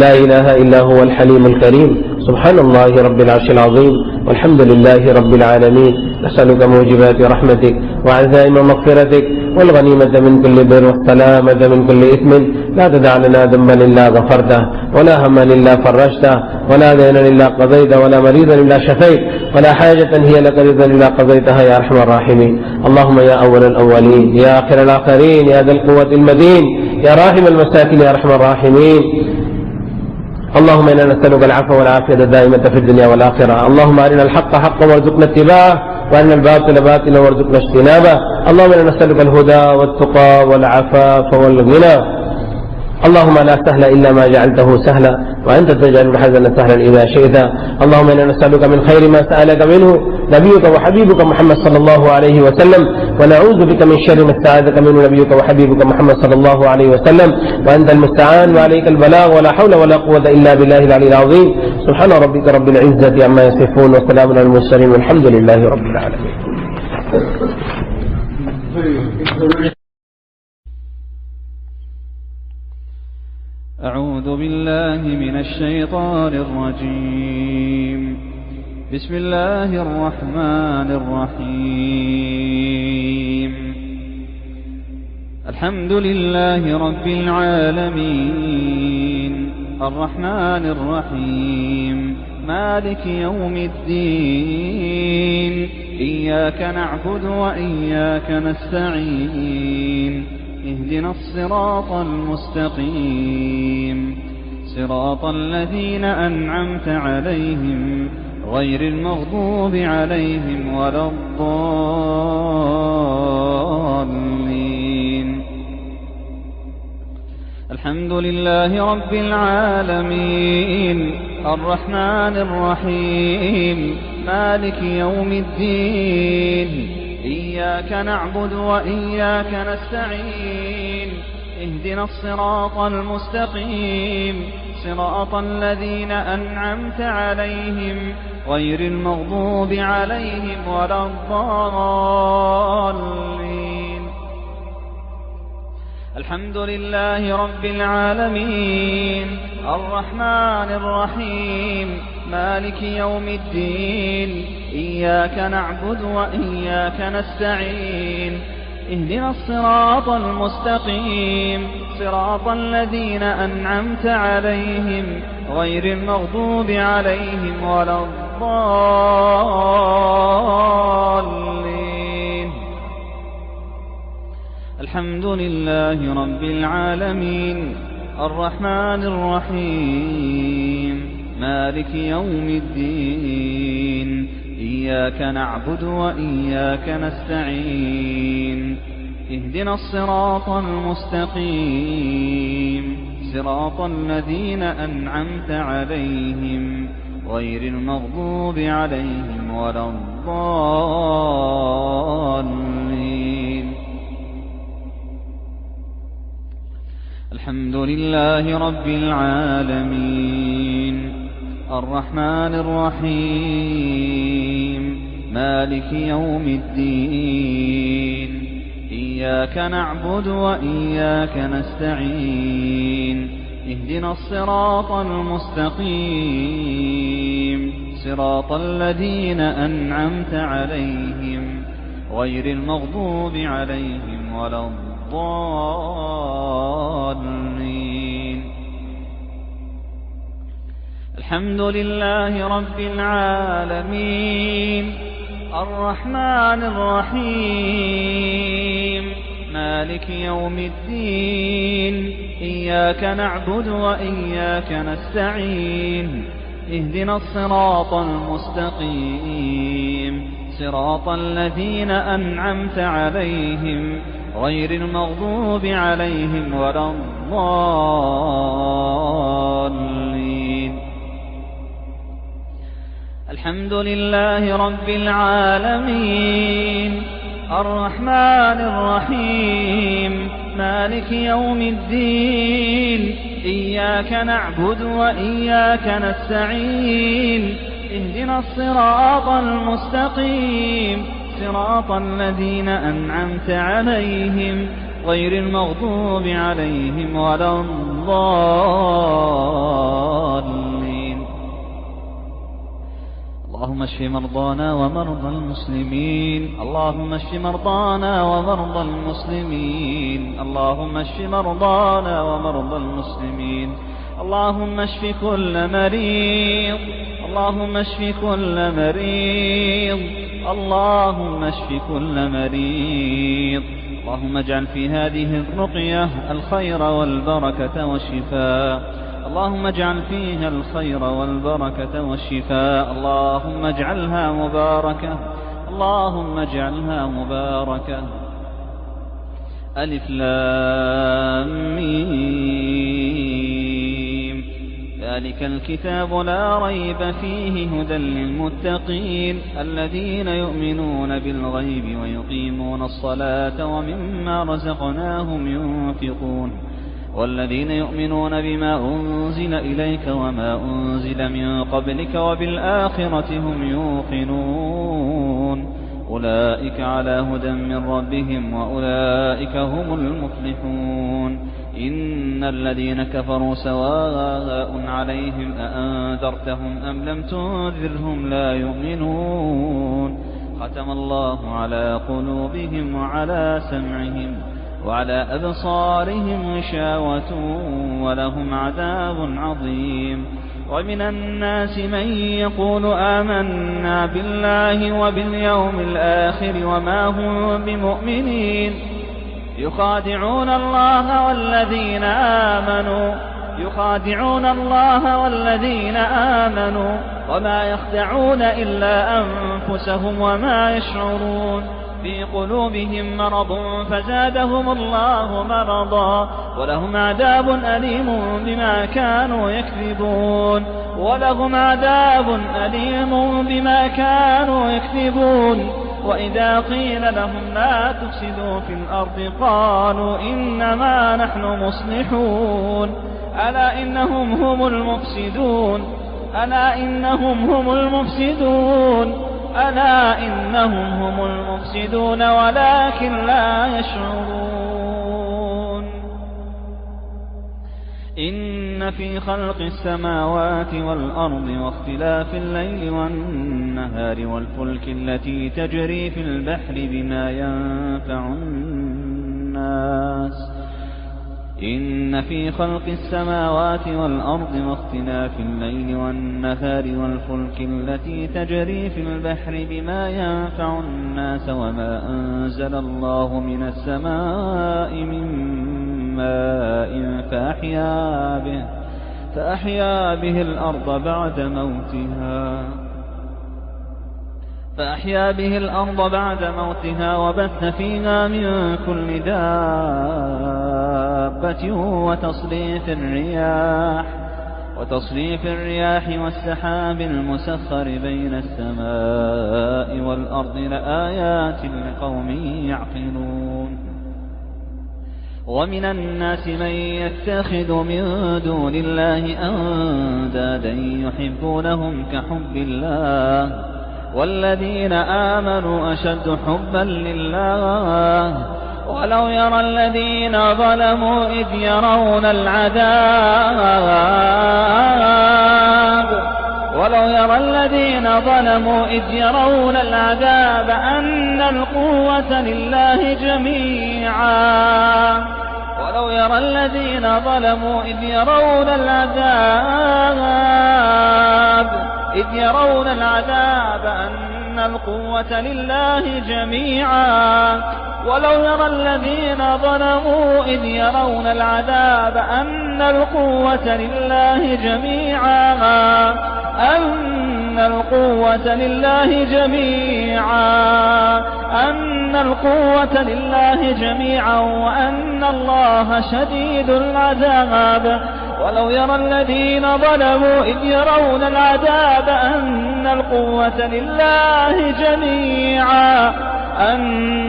لا اله الا هو الحليم الكريم، سبحان الله رب العرش العظيم، والحمد لله رب العالمين. نسألك موجبات رحمتك وعزائم مغفرتك والغنيمة من كل بر والسلامة من كل إثم. لا تدع لنا ذنبا إلا غفرته، ولا هما إلا فرجته، ولا دينا إلا قضيته، ولا مريضا إلا شفيت، ولا حاجة هي لك رضا إلا قضيتها يا أرحم الراحمين. اللهم يا أول الأولين يا آخر الآخرين يا ذا القوة المتين يا راحم المساكين يا أرحم الراحمين. اللهم إنا نسألك العفو والعافية الدائمة في الدنيا والآخرة. اللهم أرنا الحق حقا وارزقنا اتباعه، وأرنا الباطل باطلا وارزقنا اجتنابه. اللهم إنا نسألك الهدى والتقى والعفاف والغنى. اللهم لا سهل إلا ما جعلته سهلا، وأنت تجعل الحزن سهلا إذا شئت. اللهم إنا نسألك من خير ما سألك منه نبيك وحبيبك محمد صلى الله عليه وسلم، ونعوذ بك من شر ما استعاذك منه نبيك وحبيبك محمد صلى الله عليه وسلم، وأنت المستعان وعليك البلاغ، ولا حول ولا قوة إلا بالله العلي العظيم. سبحان ربك رب العزة عما يصفون، وسلام على المرسلين، والحمد لله رب العالمين. أعوذ بالله من الشيطان الرجيم. بسم الله الرحمن الرحيم. الحمد لله رب العالمين، الرحمن الرحيم، مالك يوم الدين. إياك نعبد وإياك نستعين، اهدنا الصراط المستقيم، صراط الذين أنعمت عليهم غير المغضوب عليهم ولا الضالين. الحمد لله رب العالمين، الرحمن الرحيم، مالك يوم الدين. إياك نعبد وإياك نستعين، اهدنا الصراط المستقيم، صراط الذين أنعمت عليهم غير المغضوب عليهم ولا الضالين. الحمد لله رب العالمين، الرحمن الرحيم، مالك يوم الدين. إياك نعبد وإياك نستعين، اهدنا الصراط المستقيم، صراط الذين أنعمت عليهم غير المغضوب عليهم ولا الضالين. الحمد لله رب العالمين، الرحمن الرحيم، مالك يوم الدين. إياك نعبد وإياك نستعين، اهدنا الصراط المستقيم صراط الذين أنعمت عليهم غير المغضوب عليهم ولا الضالين. الحمد لله رب العالمين الرحمن الرحيم مالك يوم الدين إياك نعبد وإياك نستعين اهدنا الصراط المستقيم صراط الذين أنعمت عليهم غير المغضوب عليهم ولا الضالين. الحمد لله رب العالمين الرحمن الرحيم مالك يوم الدين إياك نعبد وإياك نستعين اهدنا الصراط المستقيم صراط الذين أنعمت عليهم غير المغضوب عليهم ولا الضالين. الحمد لله رب العالمين الرحمن الرحيم مالك يوم الدين إياك نعبد وإياك نستعين اهدنا الصراط المستقيم صراط الذين أنعمت عليهم غير المغضوب عليهم ولا الضالين. اللهم اشف مرضانا ومرضى المسلمين اللهم اشف مرضانا ومرضى المسلمين اللهم اشف مرضانا ومرضى المسلمين اللهم اشف كل مريض اللهم اشف كل مريض اللهم اشف كل مريض. اللهم اجعل في هذه الرقية الخير والبركة والشفاء اللهم اجعل فيها الخير والبركة والشفاء اللهم اجعلها مباركة اللهم اجعلها مباركة. ألف لام ميم ذلك الكتاب لا ريب فيه هدى للمتقين الذين يؤمنون بالغيب ويقيمون الصلاة ومما رزقناهم ينفقون والذين يؤمنون بما أنزل إليك وما أنزل من قبلك وبالآخرة هم يوقنون أولئك على هدى من ربهم وأولئك هم المفلحون. إن الذين كفروا سواء عليهم أأنذرتهم أم لم تنذرهم لا يؤمنون ختم الله على قلوبهم وعلى سمعهم وعلى أبصارهم غشاوة ولهم عذاب عظيم. ومن الناس من يقول آمنا بالله وباليوم الآخر وما هم بمؤمنين يخادعون الله والذين آمنوا وما يخدعون إلا أنفسهم وما يشعرون في قلوبهم مرض فزادهم الله مرضا ولهم عذاب أليم بما كانوا يكذبون وإذا قيل لهم لا تفسدوا في الأرض قالوا إنما نحن مصلحون ألا إنهم هم المفسدون ولكن لا يشعرون. إن في خلق السماوات والأرض واختلاف الليل والنهار والفلك التي تجري في البحر بما ينفع الناس إن في خلق السماوات والأرض واختلاف الليل والنهار والفلك التي تجري في البحر بما ينفع الناس وما أنزل الله من السماء من ماء فأحيا به الأرض بعد موتها فأحيا به الأرض بعد موتها وبث فيها من كل دابة وتصريف الرياح والسحاب المسخر بين السماء والأرض لآيات لقوم يعقلون. ومن الناس من يتخذ من دون الله أندادا يحبونهم كحب الله والذين آمنوا أشد حبا لله ولو يرى الذين ظلموا إذ يرون العذاب أن القوة لله جميعا أن القوة لله جميعا ولو يرى الذين ظلموا إذ يرون العذاب أن القوة لله جميعا وأن الله شديد العذاب. ولو يرى الذين ظلموا إذ يرون العذاب أن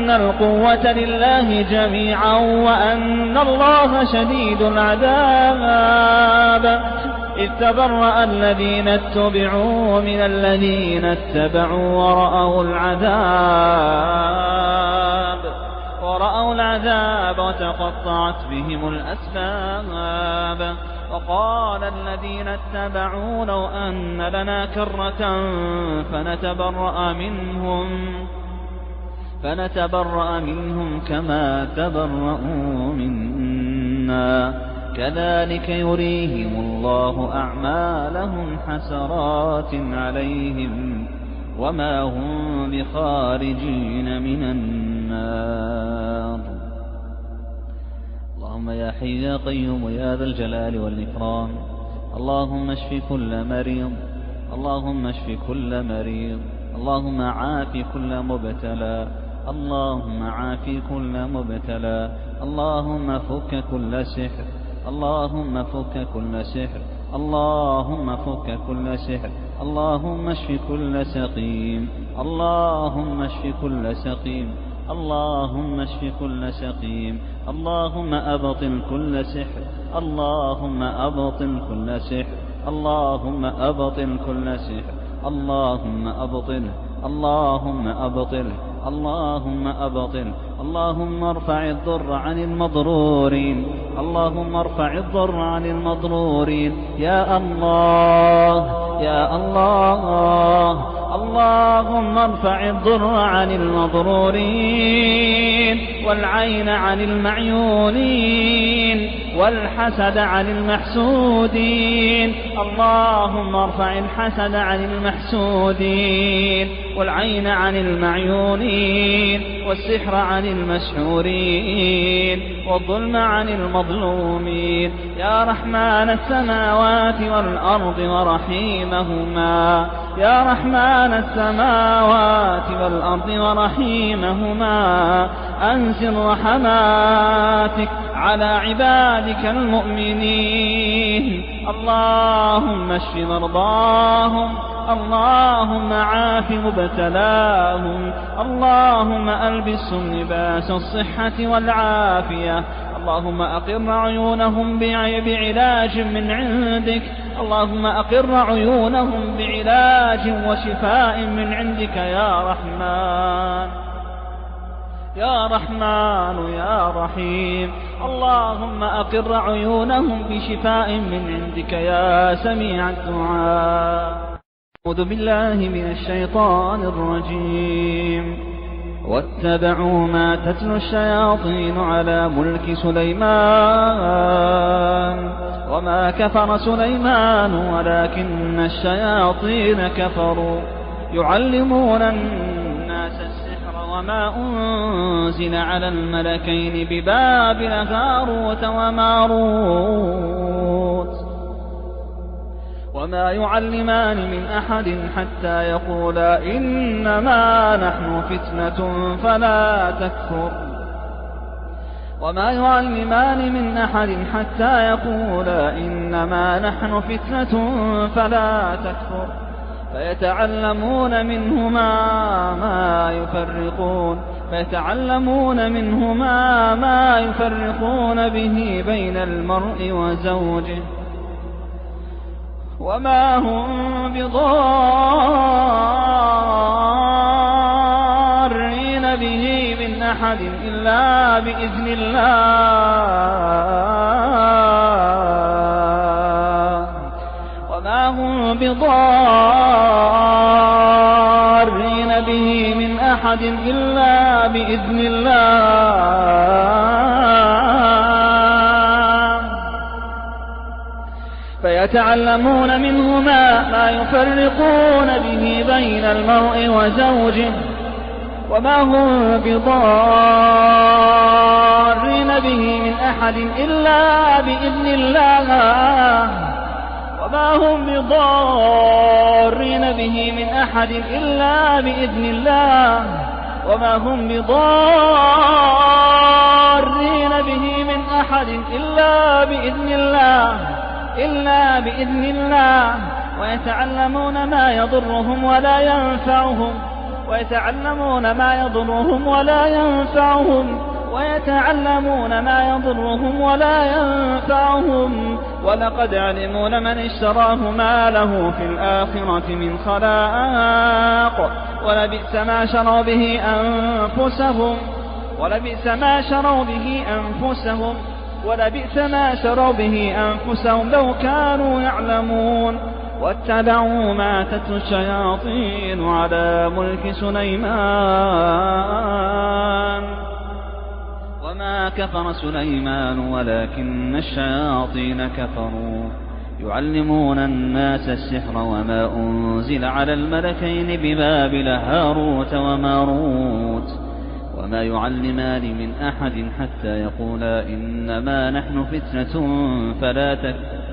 القوة لله جميعا وأن الله شديد العذاب. إذ تبرأ الذين اتبعوا من الذين اتبعوا ورأوا العذاب وتقطعت بهم الأسباب. وقال الذين اتبعوا لو أن لنا كرة فنتبرأ منهم كما تبرؤوا منا كذلك يريهم الله أعمالهم حسرات عليهم وما هم بخارجين من النار. اللهم يا حي يا قيوم يا ذا الجلال والإكرام اللهم اشف كل مريض اللهم عاف كل مبتلى اللهم فك كل سحر اللهم فك كل سحر اللهم اشف كل سقيم اللهم أبطل كل سحر اللهم أبطل اللهم ارفع الضر عن المضرورين يا الله اللهم ارفع الضر عن المضرورين والعين عن المعيونين والحسد عن المحسودين. اللهم ارفع الحسد عن المحسودين والعين عن المعيونين والسحر عن المسحورين والظلم عن المظلومين. يا رحمن السماوات والأرض ورحيمهما أنزل رحماتك على عبادك المؤمنين. اللهم اشف مرضاهم اللهم عاف مبتلاهم اللهم ألبسهم لباس الصحة والعافية. اللهم أقر عيونهم بعلاج من عندك وشفاء من عندك يا رحمن يا رحيم. اللهم أقر عيونهم بشفاء من عندك يا سميع الدعاء. أعوذ بالله من الشيطان الرجيم. واتبعوا ما تتلو الشياطين على ملك سليمان وما كفر سليمان ولكن الشياطين كفروا يعلمون الناس السحر وما أنزل على الملكين ببابل هاروت وماروت وما يعلمان من أحد حتى يقولا إنما نحن فتنة فلا تكفر وما يعلمان من أحد حتى يقولا إنما نحن فتنة فلا تكفر فيتعلمون منهما ما يفرقون به بين المرء وزوجه وما هم بضارين به من أحد إلا بإذن الله وما هم بضارين به من أحد إلا بإذن الله فيتعلمون منهما ما يفرقون به بين المرء وزوجه وما هم بضارين به من أحد إلا بإذن الله وما هم بضارين به من أحد إلا بإذن الله وما هم بضارين به من أحد إلا بإذن الله ويتعلمون ما يضرهم ولا ينفعهم ويتعلمون ما يضرهم ولا ينفعهم ولقد علموا لمن اشتراه ما له في الآخرة من خلاق ولبئس ما شروا به أنفسهم لو كانوا يعلمون واتبعوا ما تتلو الشياطين على ملك سليمان وما كفر سليمان ولكن الشياطين كفروا يعلمون الناس السحر وما أنزل على الملكين ببابل هاروت وماروت وما يعلمان من أحد حتى يقولا إنما نحن فتنة فلا تكفر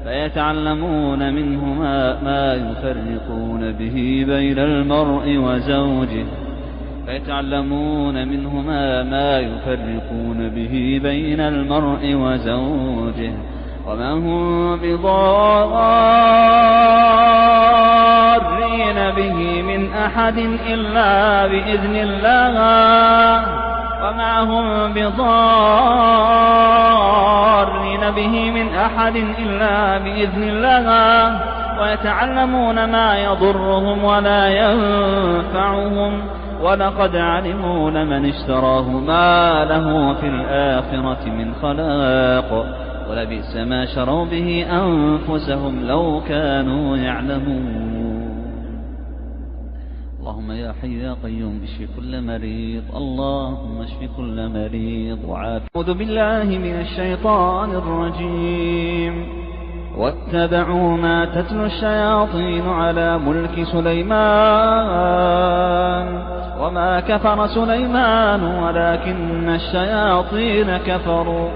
فيتعلمون منهما ما يفرقون به بين المرء وزوجه وما هم بضارين به من أحد إلا بإذن الله وما هم بضارين به من أحد إلا بإذن الله ويتعلمون ما يضرهم ولا ينفعهم ولقد علموا لمن اشتراه ما له في الآخرة من خلاق ولبئس ما شروا به أنفسهم لو كانوا يعلمون. اللهم يا حي يا قيوم اشف كل مريض اللهم اشف كل مريض وعافِ. أعوذ بالله من الشيطان الرجيم. واتبعوا ما تتلو الشياطين على ملك سليمان وما كفر سليمان ولكن الشياطين كفروا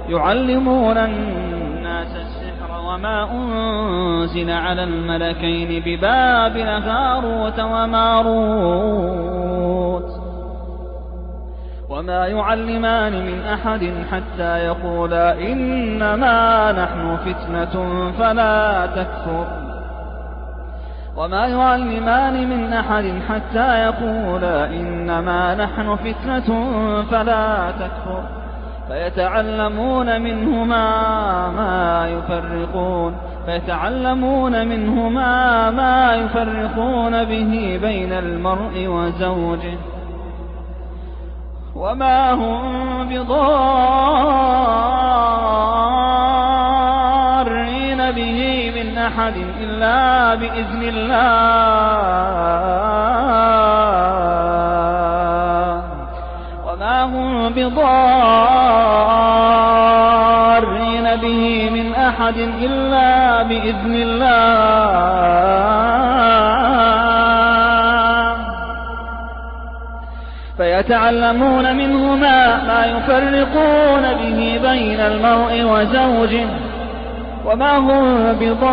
يعلمون الناس السحر وما أنزل على الملكين ببابل هاروت وماروت وما يعلمان من أحد حتى يقولا إنما نحن فتنة فلا تكفر وما يعلمان من أحد حتى يقولا إنما نحن فتنة فلا تكفر فيتعلمون منهما ما يفرقون به بين المرء وزوجه وما هم بضارين به من أحد إلا بإذن الله وما هم بضارين به من أحد إلا بإذن الله فيتعلمون منهما ما يفرقون به بين المرء وزوجه وما هم بضارين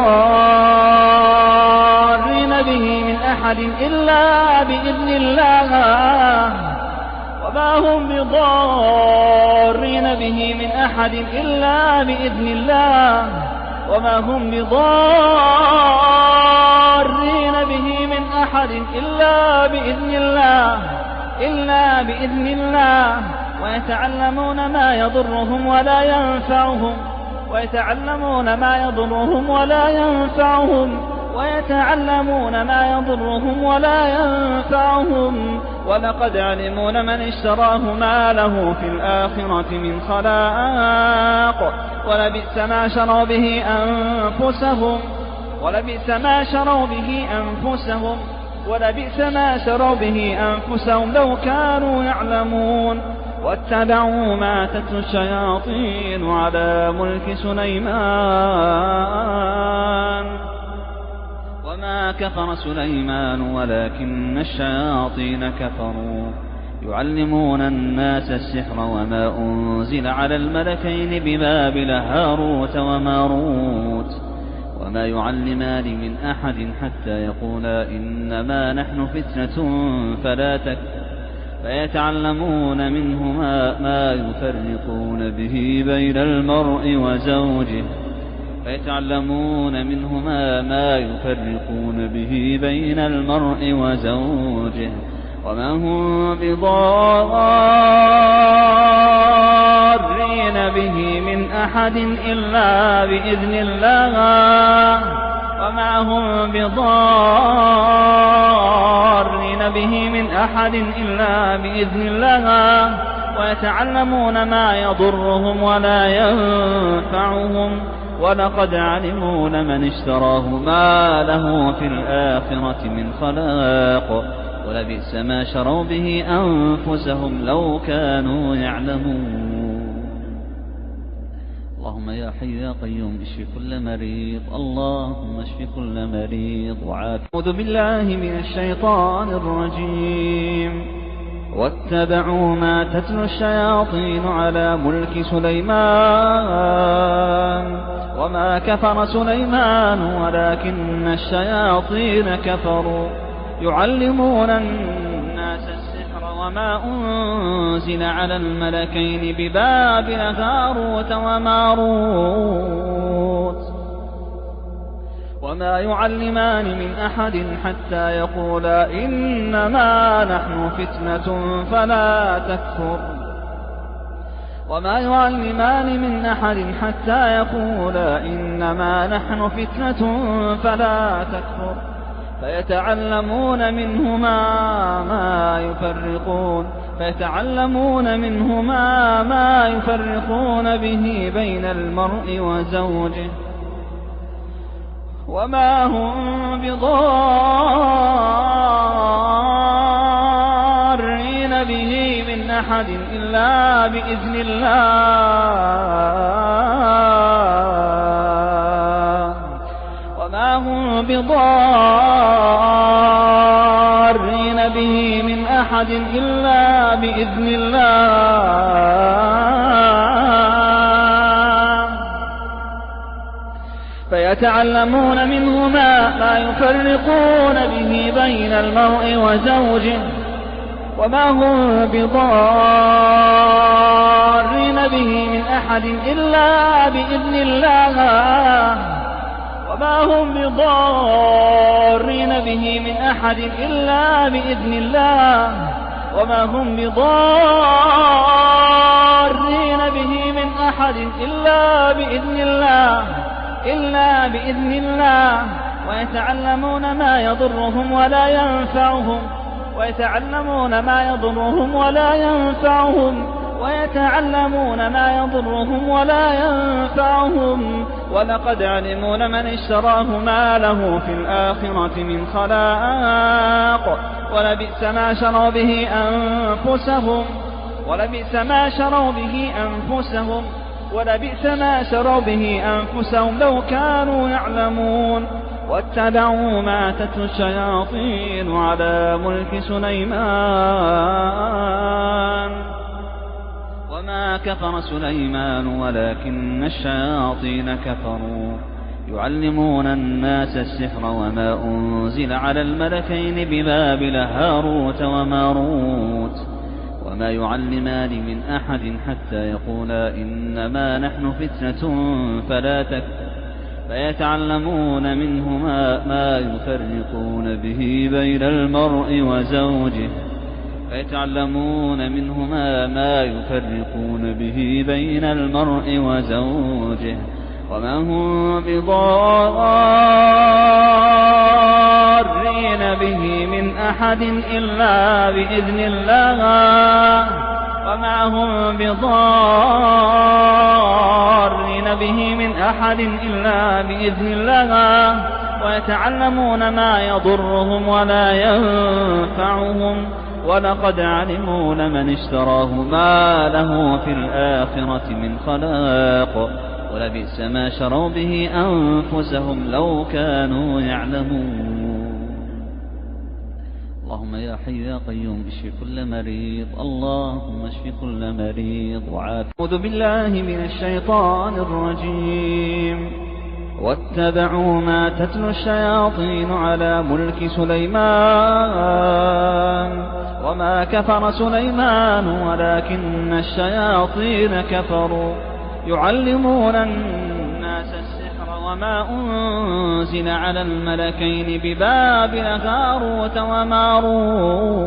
به من أحد إلا بإذن الله وما هم بضارين به من أحد إلا بإذن الله وما هم بضارين به من أحد إلا بإذن الله ويتعلمون ما يضرهم ولا ينفعهم ويتعلمون ما يضرهم ولا ينفعهم ولقد علموا لمن اشتراه ما له في الآخرة من خلاق ولبئس ما شروا به أنفسهم لو كانوا يعلمون واتبعوا ما تتلو الشياطين على ملك سليمان وما كفر سليمان ولكن الشياطين كفروا يعلمون الناس السحر وما أنزل على الملكين ببابل هاروت وماروت وما يعلمان من أحد حتى يقولا إنما نحن فتنة فلا تكفر فيتعلمون منهما ما يفرقون به بين المرء وزوجه وما هم بضارين به من أحد إلا بإذن الله ويتعلمون ما يضرهم ولا ينفعهم ولقد علموا لمن اشتراه ما له في الآخرة من خلاق ولبئس ما شروا به أنفسهم لو كانوا يعلمون. اللهم يا حي يا قيوم اشف كل مريض اللهم اشف كل مريض وعافِ. أعوذ بالله من الشيطان الرجيم. واتبعوا ما تتلو الشياطين على ملك سليمان وما كفر سليمان ولكن الشياطين كفروا يعلمون الناس السحر وما أنزل على الملكين ببابل هاروت وماروت وما يعلمان من أحد حتى يقولا إنما نحن فتنة فلا تكفر وما يعلمان من أحد حتى يقولا إنما نحن فتنة فلا تكفر فيتعلمون منهما ما يفرقون به بين المرء وزوجه وما هم بضارين به من أحد إلا بإذن الله وما هم بضارين به من أحد إلا بإذن الله فيتعلمون منهما ما يفرقون به بين المرء وزوجه وما هم بضارين به من أحد إلا بإذن الله وما هم بضارين به من أحد إلا بإذن الله وما هم بضارين به من أحد إلا بإذن الله ويتعلمون ما يضرهم ولا ينفعهم ويتعلمون ما ينفعهم ولقد علموا لمن اشتراه ما له في الآخرة من خلاق ولبئس ما شروا به أنفسهم لو كانوا يعلمون واتبعوا ما تتلو الشياطين على ملك سليمان وما كفر سليمان ولكن الشياطين كفروا يعلمون الناس السحر وما أنزل على الملكين ببابل هاروت وماروت وما يعلمان من أحد حتى يقولا إنما نحن فتنة فلا تكفر فيتعلمون منهما ما يفرقون به بين المرء وزوجه وما هم بضارين به من أحد إلا بإذن الله ويتعلمون ما يضرهم ولا ينفعهم ولقد علموا لمن اشتراه ما له في الآخرة من خلاق ولبئس ما شروا به أنفسهم لو كانوا يعلمون. اللهم يا حي يا قيوم اشف كل مريض، اللهم اشف كل مريض وعافِ. أعوذ بالله من الشيطان الرجيم. واتبعوا ما تتلو الشياطين على ملك سليمان وما كفر سليمان ولكن الشياطين كفروا يعلمون الناس السحر وما أنزل على الملكين ببابل هاروت وماروت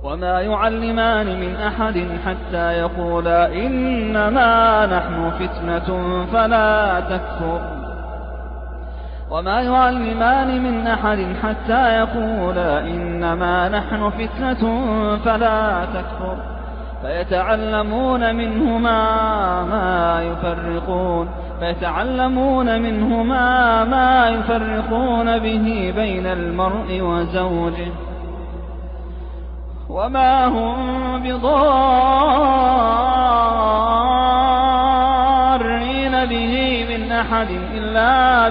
وما يعلمان من أحد حتى يقولا إنما نحن فتنة فلا تكفر فيتعلمون منهما ما يفرقون به بين المرء وزوجه وما هم بضارين به من أحد إلا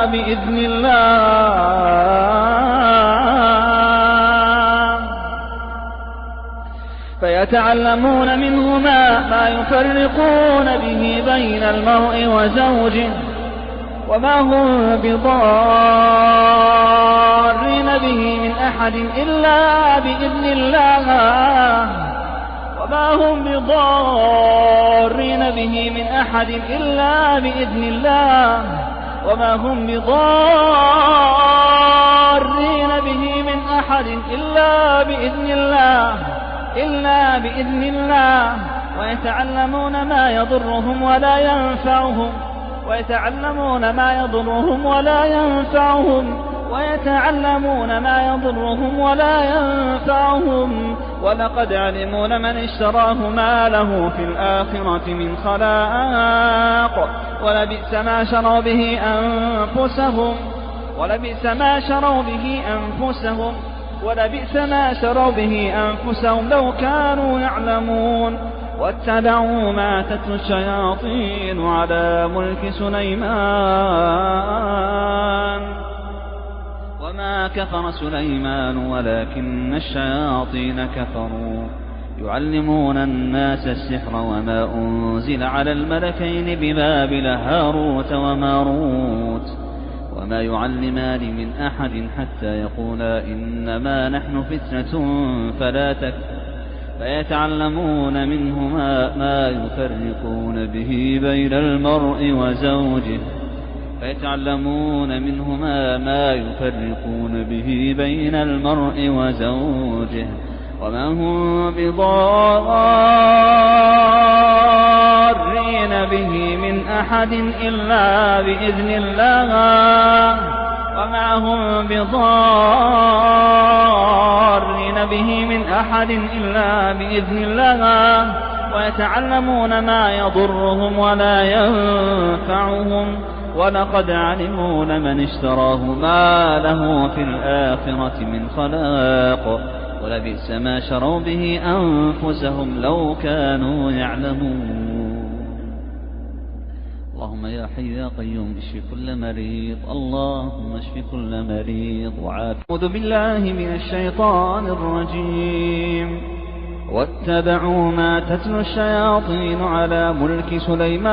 بإذن الله فيتعلمون منهما ما يفرقون به بين المرء وزوجه وما هم بضارين به من أحد إلا بإذن الله ويتعلمون ما يضرهم ولا ينفعهم ولقد علموا لمن اشتراه ما له في الآخرة من خلاق ولبئس ما شروا به أنفسهم لو كانوا يعلمون. واتبعوا ما تتلو الشياطين على ملك سليمان وما كفر سليمان ولكن الشياطين كفروا يعلمون الناس السحر وما أنزل على الملكين ببابل هاروت وماروت وما يعلمان من أحد حتى يقولا إنما نحن فتنة فلا تكفر فيتعلمون منهما ما يفرقون به بين المرء وزوجه وما هم بضارين به من أحد إلا بإذن الله ويتعلمون ما يضرهم ولا ينفعهم ولقد علموا لمن اشتراه ما له في الآخرة من خلاق ولبئس ما شروا به أنفسهم لو كانوا يعلمون. اللهم يا حي يا قيوم اشف كل مريض، اللهم اشف كل مريض وعافِ. أعوذ بالله من الشيطان الرجيم. واتبعوا ما تتلو الشياطين على ملك سليمان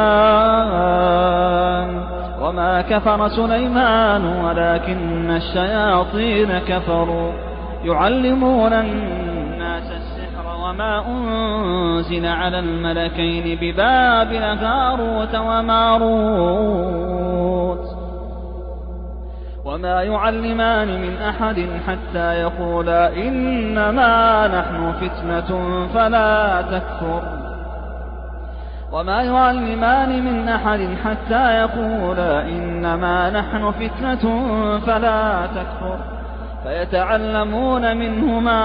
وما كفر سليمان ولكن الشياطين كفروا يعلمون الناس السحر وما أنزل على الملكين ببابل هاروت وماروت وما يعلمان من أحد حتى يقولا إنما نحن فتنة فلا تكفر وما يعلمان من أحد حتى يقولا إنما نحن فتنة فلا تكفر فيتعلمون منهما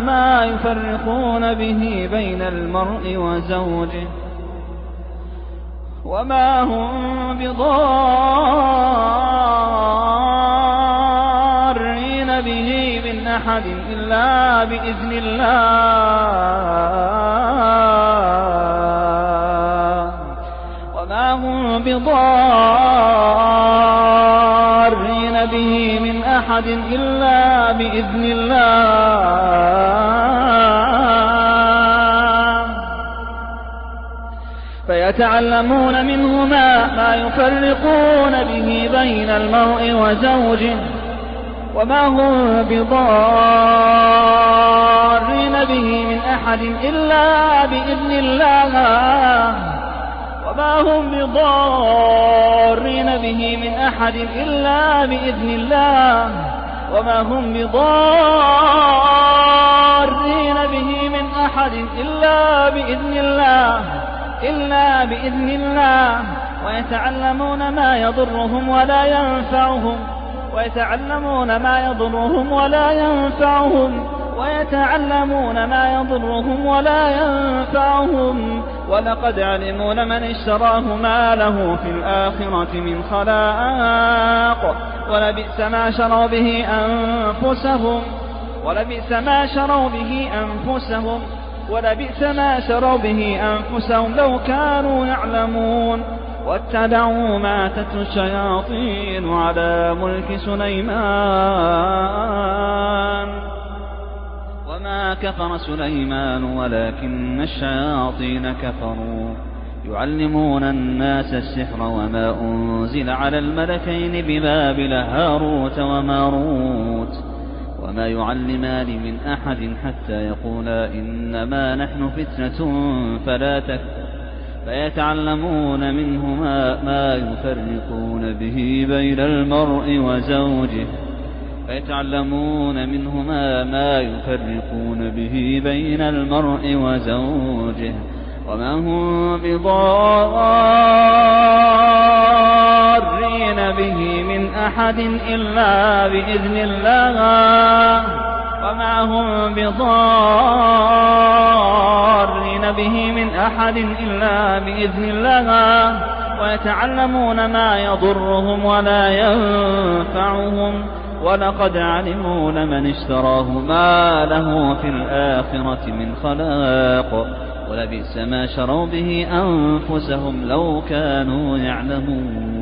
ما يفرقون به بين المرء وزوجه وما هم بضارين به من أحد إلا بإذن الله وما هم بضارين به من أحد إلا بإذن الله فيتعلمون منهما ما يفرقون به بين المرء وزوجه وما هم بضارين به من أحد إلا بإذن الله وما هم بضارين به من أحد إلا بإذن الله وما هم بضارين به من أحد إلا بإذن الله ويتعلمون ما يضرهم ولا ينفعهم ولقد علموا لمن اشتراه ما له في الآخرة من خلاق ولبئس ما شروا به أنفسهم لو كانوا يعلمون. واتبعوا ما تتلو الشياطين على ملك سليمان وما كفر سليمان ولكن الشياطين كفروا يعلمون الناس السحر وما أنزل على الملكين ببابل هاروت وماروت وما يعلمان من أحد حتى يقولا إنما نحن فتنة فلا تكفر فيتعلمون منهما ما يفرقون به بين المرء وزوجه وما هم بضارين به من أحد إلا بإذن الله ويتعلمون ما يضرهم ولا ينفعهم ولقد علموا لمن اشتراه ما له في الآخرة من خلاق ولبئس ما شروا به أنفسهم لو كانوا يعلمون.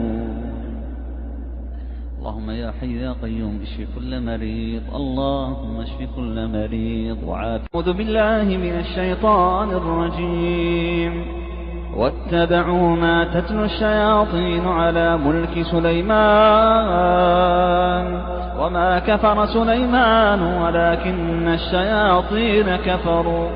اللهم يا حي يا قيوم اشف كل مريض، اللهم اشف كل مريض وعافِ. أعوذ بالله من الشيطان الرجيم. واتبعوا ما تتلو الشياطين على ملك سليمان وما كفر سليمان ولكن الشياطين كفروا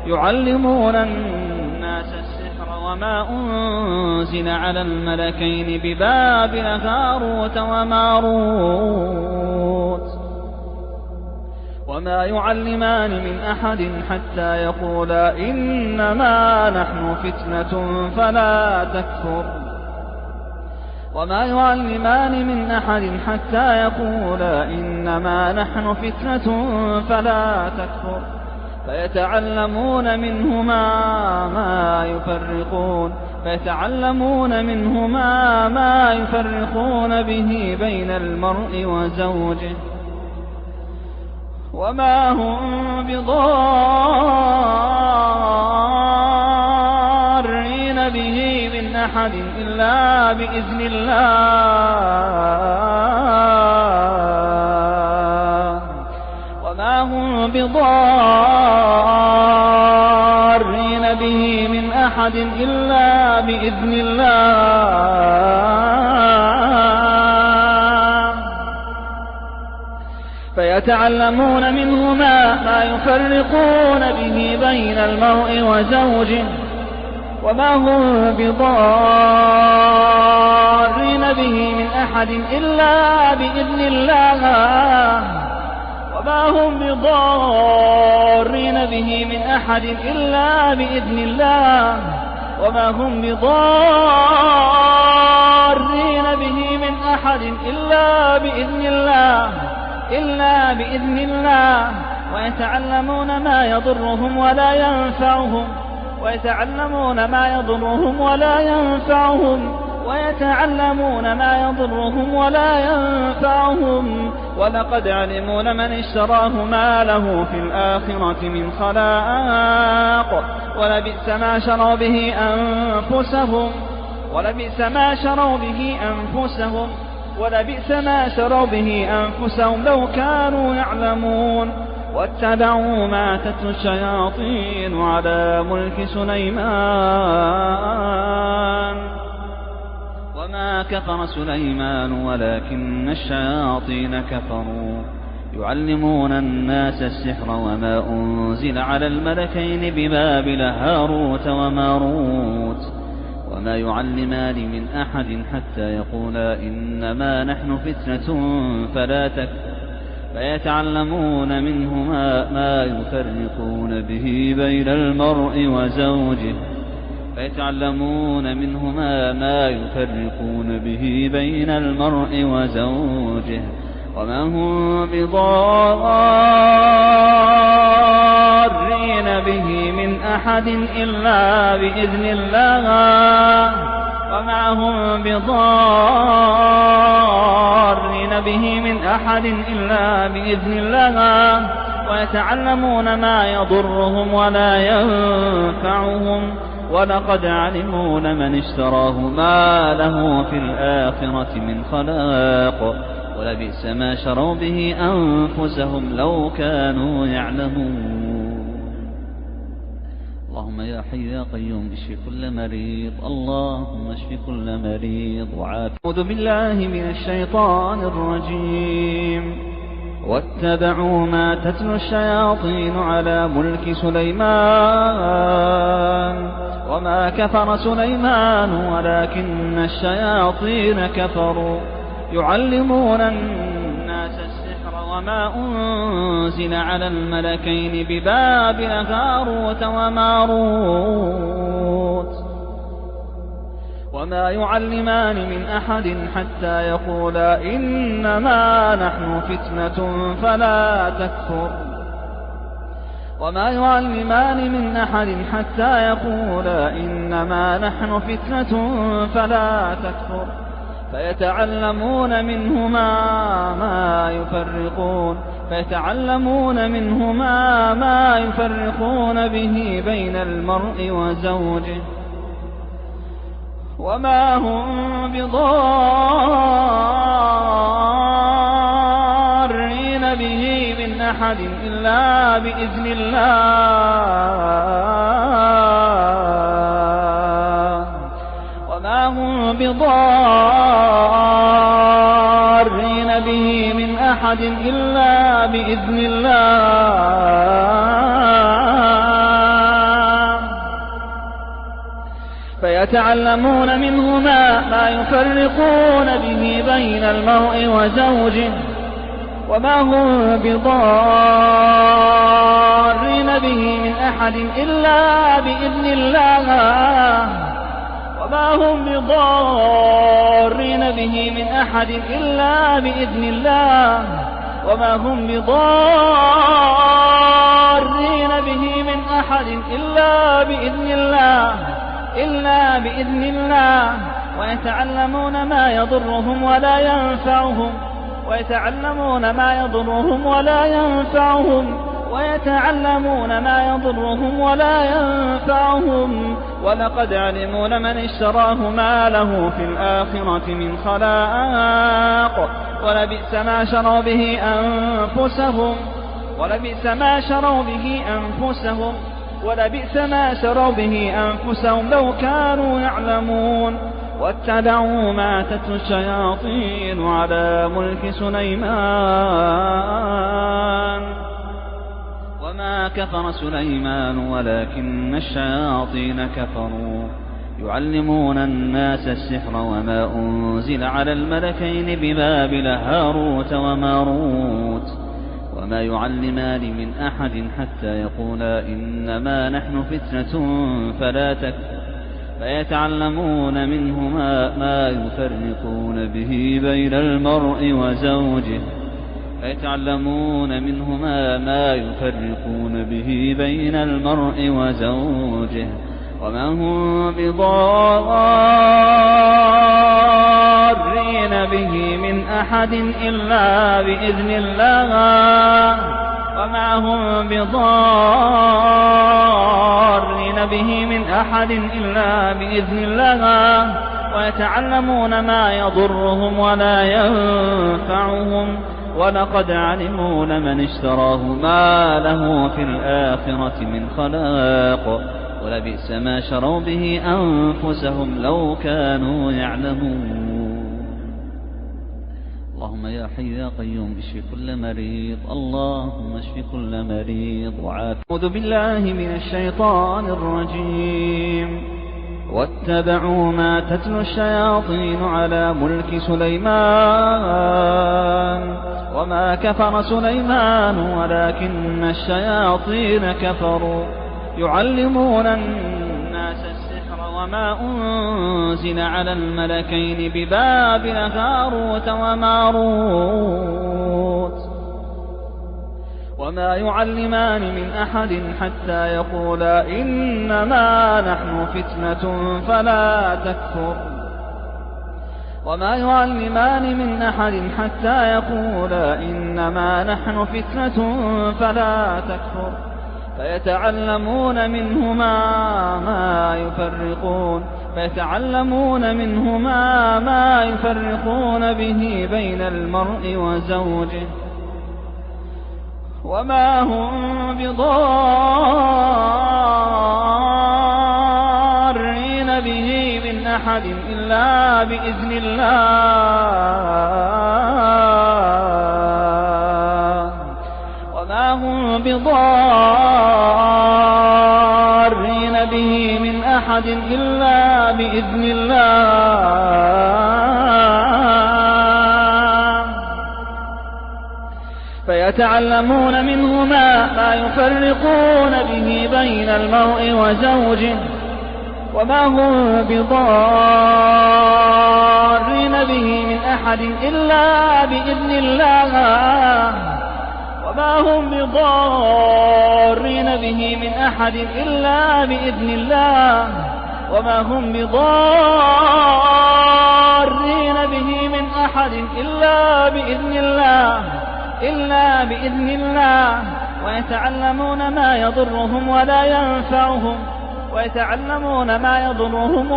يعلمون الناس السحر وما أنزل على الملكين ببابل هاروت وماروت وما يعلمان من أحد حتى يقولا إنما نحن فتنة فلا تكفر وما يعلمان من أحد حتى يقولا إنما نحن فتنة فلا تكفر فيتعلمون منهما فيتعلمون منهما ما يفرقون به بين المرء وزوجه وما هم بضارين به من أحد إلا بإذن الله وما هم بضارين به من أحد إلا بإذن الله فيتعلمون منهما ما يفرقون به بين المرء وزوجه وما هم بضارين به من أحد إلا بإذن الله وما هم بضارين به من أحد إلا بإذن الله وما هم بضارين به من أحد إلا بإذن الله ويتعلمون ما يضرهم ولا ينفعهم ويتعلمون ما يضرهم ولا ينفعهم ولقد علموا لمن اشتراه ما له في الآخرة من خلاق ولبئس ما شروا به أنفسهم لو كانوا يعلمون واتبعوا ما تتلو الشياطين على ملك سليمان وما كفر سليمان ولكن الشياطين كفروا يعلمون الناس السحر وما أنزل على الملكين ببابل هاروت وماروت وما يعلمان من أحد حتى يقولا إنما نحن فتنة فلا تكفر فيتعلمون منهما ما يفرقون به بين المرء وزوجه وما هم بضارين به من أحد إلا بإذن الله وما هم بضارين به من أحد إلا بإذن الله ويتعلمون ما يضرهم ولا ينفعهم ولقد علموا لمن اشتراه ما له في الآخرة من خلاق ولبئس ما شروا به أنفسهم لو كانوا يعلمون اللهم يا حي يا قيوم اشف كل مريض اللهم اشف كل مريض وعافِ أعوذ بالله من الشيطان الرجيم واتبعوا ما تتلو الشياطين على ملك سليمان وما كفر سليمان ولكن الشياطين كفروا يعلمون الناس السحر وما أنزل على الملكين ببابل هاروت وماروت وما يعلمان من أحد حتى يقولا إنما نحن فتنة فلا تكفر وما يعلمان من أحد حتى يقولا إنما نحن فتنة فلا تكفر فيتعلمون منهما ما يفرقون به بين المرء وزوجه وما هم بضارين به من أحد إلا بإذن الله وما هم بضارين به من أحد إلا بإذن الله فيتعلمون منهما ما يفرقون به بين المرء وزوجه وما هم بضارين به من أحد إلا بإذن الله وما هم بضارين به من أحد إلا بإذن الله وما هم بضارين به من أحد إلا بإذن الله إلا بإذن الله، ويتعلمون ما يضرهم ولا ينفعهم، ويتعلمون ما يضرهم ولا ينفعهم، ويتعلمون ما يضرهم ولا ينفعهم، ولقد علموا لمن اشتراه ما له في الآخرة من خلاق، ولبئس ما شروا به أنفسهم، ولبئس ما شروا به أنفسهم، ولبئس ما شروا به أنفسهم لو كانوا يعلمون. واتبعوا ما تتلو الشياطين على ملك سليمان وما كفر سليمان ولكن الشياطين كفروا يعلمون الناس السحر وما أنزل على الملكين ببابل هاروت وماروت وما يعلمان من أحد حتى يقولا إنما نحن فتنة فلا تكفر فيتعلمون منهما ما يفرقون به بين المرء وزوجه وما هم بضارين به من أحد إلا بإذن الله ويتعلمون ما يضرهم ولا ينفعهم ولقد علموا لمن اشتراه ما له في الآخرة من خلاق ولبئس ما شروا به أنفسهم لو كانوا يعلمون. اللهم يا حي يا قيوم اشف كل مريض، اللهم اشف كل مريض وعافِ. أعوذ بالله من الشيطان الرجيم. واتبعوا ما تتلو الشياطين على ملك سليمان وما كفر سليمان ولكن الشياطين كفروا يعلمون الناس السحر وما أنزل على الملكين ببابل هاروت وماروت وما يعلمان من أحد حتى يقولا إنما نحن فتنة فلا تكفر وما يعلمان من أحد حتى يقولا إنما نحن فتنة فلا تكفر فيتعلمون منهما ما يفرقون به بين المرء وزوجه وما هم بضارين به من أحد إلا بإذن الله وما هم بضارين به من أحد إلا بإذن الله فيتعلمون منهما ما يفرقون به بين المرء وزوجه وما هم بضارين به من أحد إلا بإذن الله وما هم بضارين به من أحد إلا بإذن الله وما هم بضارين به من أحد إلا بإذن الله ويتعلمون ما يضرهم ولا ينفعهم ويتعلمون ما يضرهم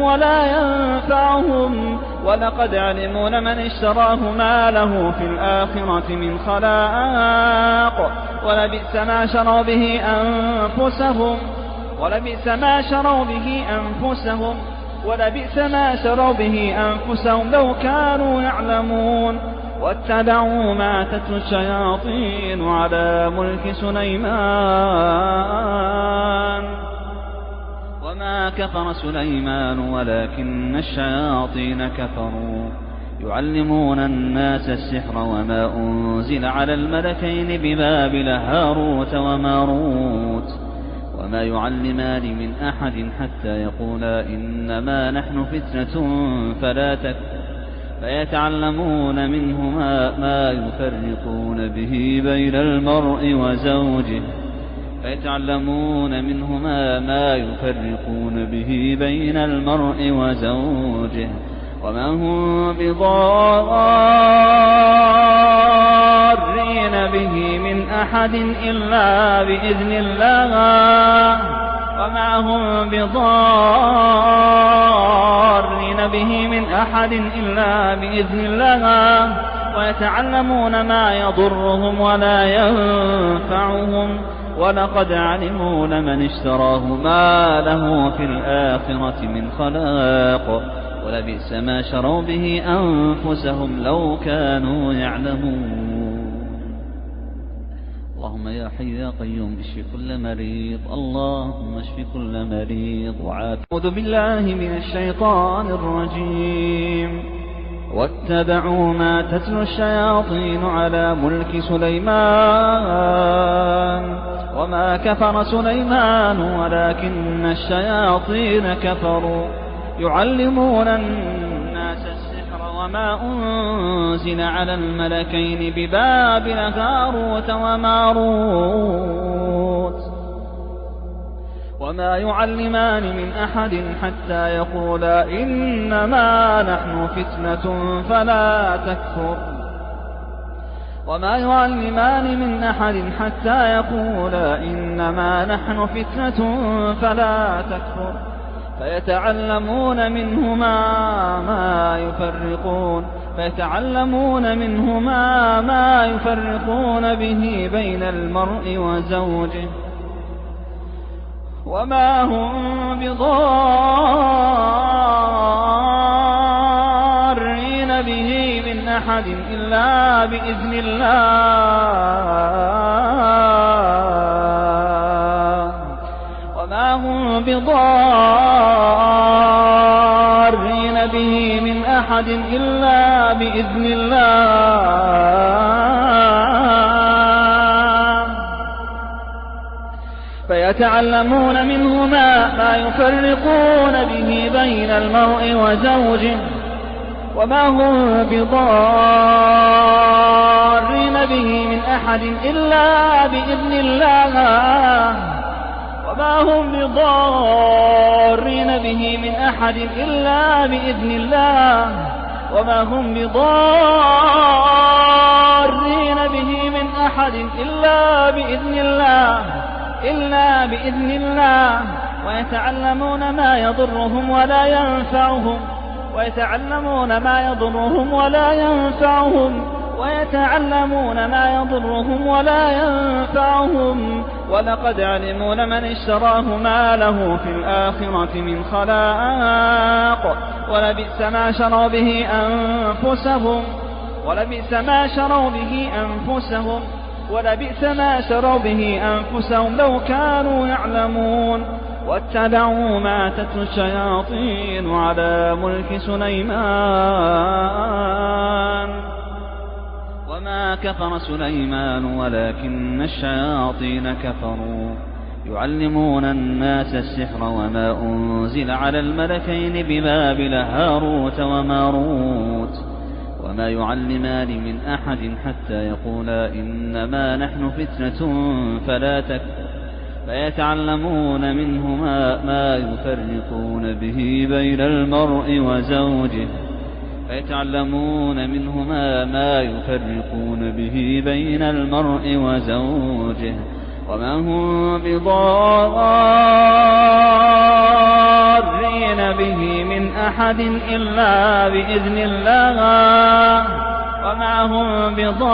ولا ينفعهم ولقد علموا لمن اشتراه ما له في الآخرة من خلاق ولبئس ما شروا به أنفسهم لو كانوا يعلمون. واتبعوا ما تتلو الشياطين على ملك سليمان وما كفر سليمان ولكن الشياطين كفروا يعلمون الناس السحر وما أنزل على الملكين ببابل هاروت وماروت وما يعلمان من أحد حتى يقولا إنما نحن فتنة فلا تكفر فيتعلمون منهما ما يفرقون به بين المرء وزوجه فيتعلمون منهما ما يفرقون به بين المرء وزوجه وما هم بضارين به من أحد إلا بإذن الله وما هم بضارين به من أحد إلا بإذن الله ويتعلمون ما يضرهم ولا ينفعهم ولقد علموا لمن اشتراه ما له في الآخرة من خلاق ولبئس ما شروا به أنفسهم لو كانوا يعلمون. اللهم يا حي يا قيوم اشف كل مريض اللهم اشف كل مريض وعافِ. أعوذ بالله من الشيطان الرجيم. واتبعوا ما تتلو الشياطين على ملك سليمان وما كفر سليمان ولكن الشياطين كفروا يعلمون الناس السحر وما أنزل على الملكين ببابل هاروت وماروت وما يعلمان من أحد حتى يقولا إنما نحن فتنة فلا تكفر وما يعلمان من أحد حتى يقولا إنما نحن فتنة فلا تكفر فيتعلمون منهما ما يفرقون به بين المرء وزوجه وما هم بضارين به من أحد إلا بإذن الله وما هم بضارين به من أحد إلا بإذن الله فيتعلمون منهما ما يفرقون به بين المرء وزوجه وما هم بضارين به من أحد إلا بإذن الله وما هم بضارين به من أحد إلا بإذن الله وما هم بضارين به من أحد إلا بإذن الله ويتعلمون ما يضرهم ولا ينفعهم ويتعلمون ما يضرهم ولا ينفعهم ولقد علموا لمن اشتراه ما له في الآخرة من خلاق ولبئس ما شروا به أنفسهم لو كانوا يعلمون. واتبعوا ما تتلو الشياطين على ملك سليمان وما كفر سليمان ولكن الشياطين كفروا يعلمون الناس السحر وما أنزل على الملكين ببابل هاروت وماروت وما يعلمان من أحد حتى يقولا إنما نحن فتنة فلا تكفر فيتعلمون منهما ما يفرقون به بين المرء وزوجه وما هم بضارين به من أحد إلا بإذن الله وما هم بضارين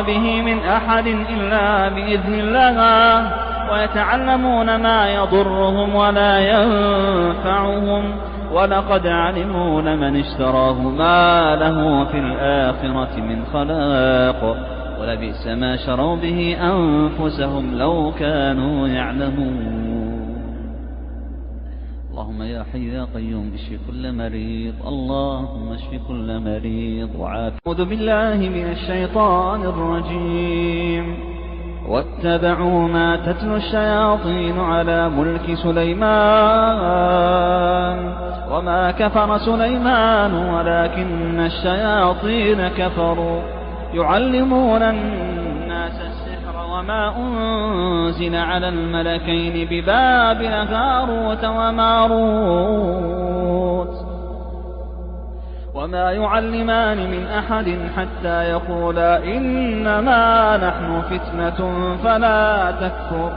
به من أحد إلا بإذن الله ويتعلمون ما يضرهم ولا ينفعهم ولقد علموا لمن اشتراه ما له في الآخرة من خلاق ولبئس ما شروا به أنفسهم لو كانوا يعلمون. اللهم يا حي يا قيوم اشف كل مريض اللهم اشف كل مريض وعافِ. أعوذ بالله من الشيطان الرجيم. واتبعوا ما تتلو الشياطين على ملك سليمان وما كفر سليمان ولكن الشياطين كفروا يعلمون الناس السحر وما أنزل على الملكين ببابل هاروت وماروت وما يعلمان من أحد حتى يقولا إنما نحن فتنة فلا تكفر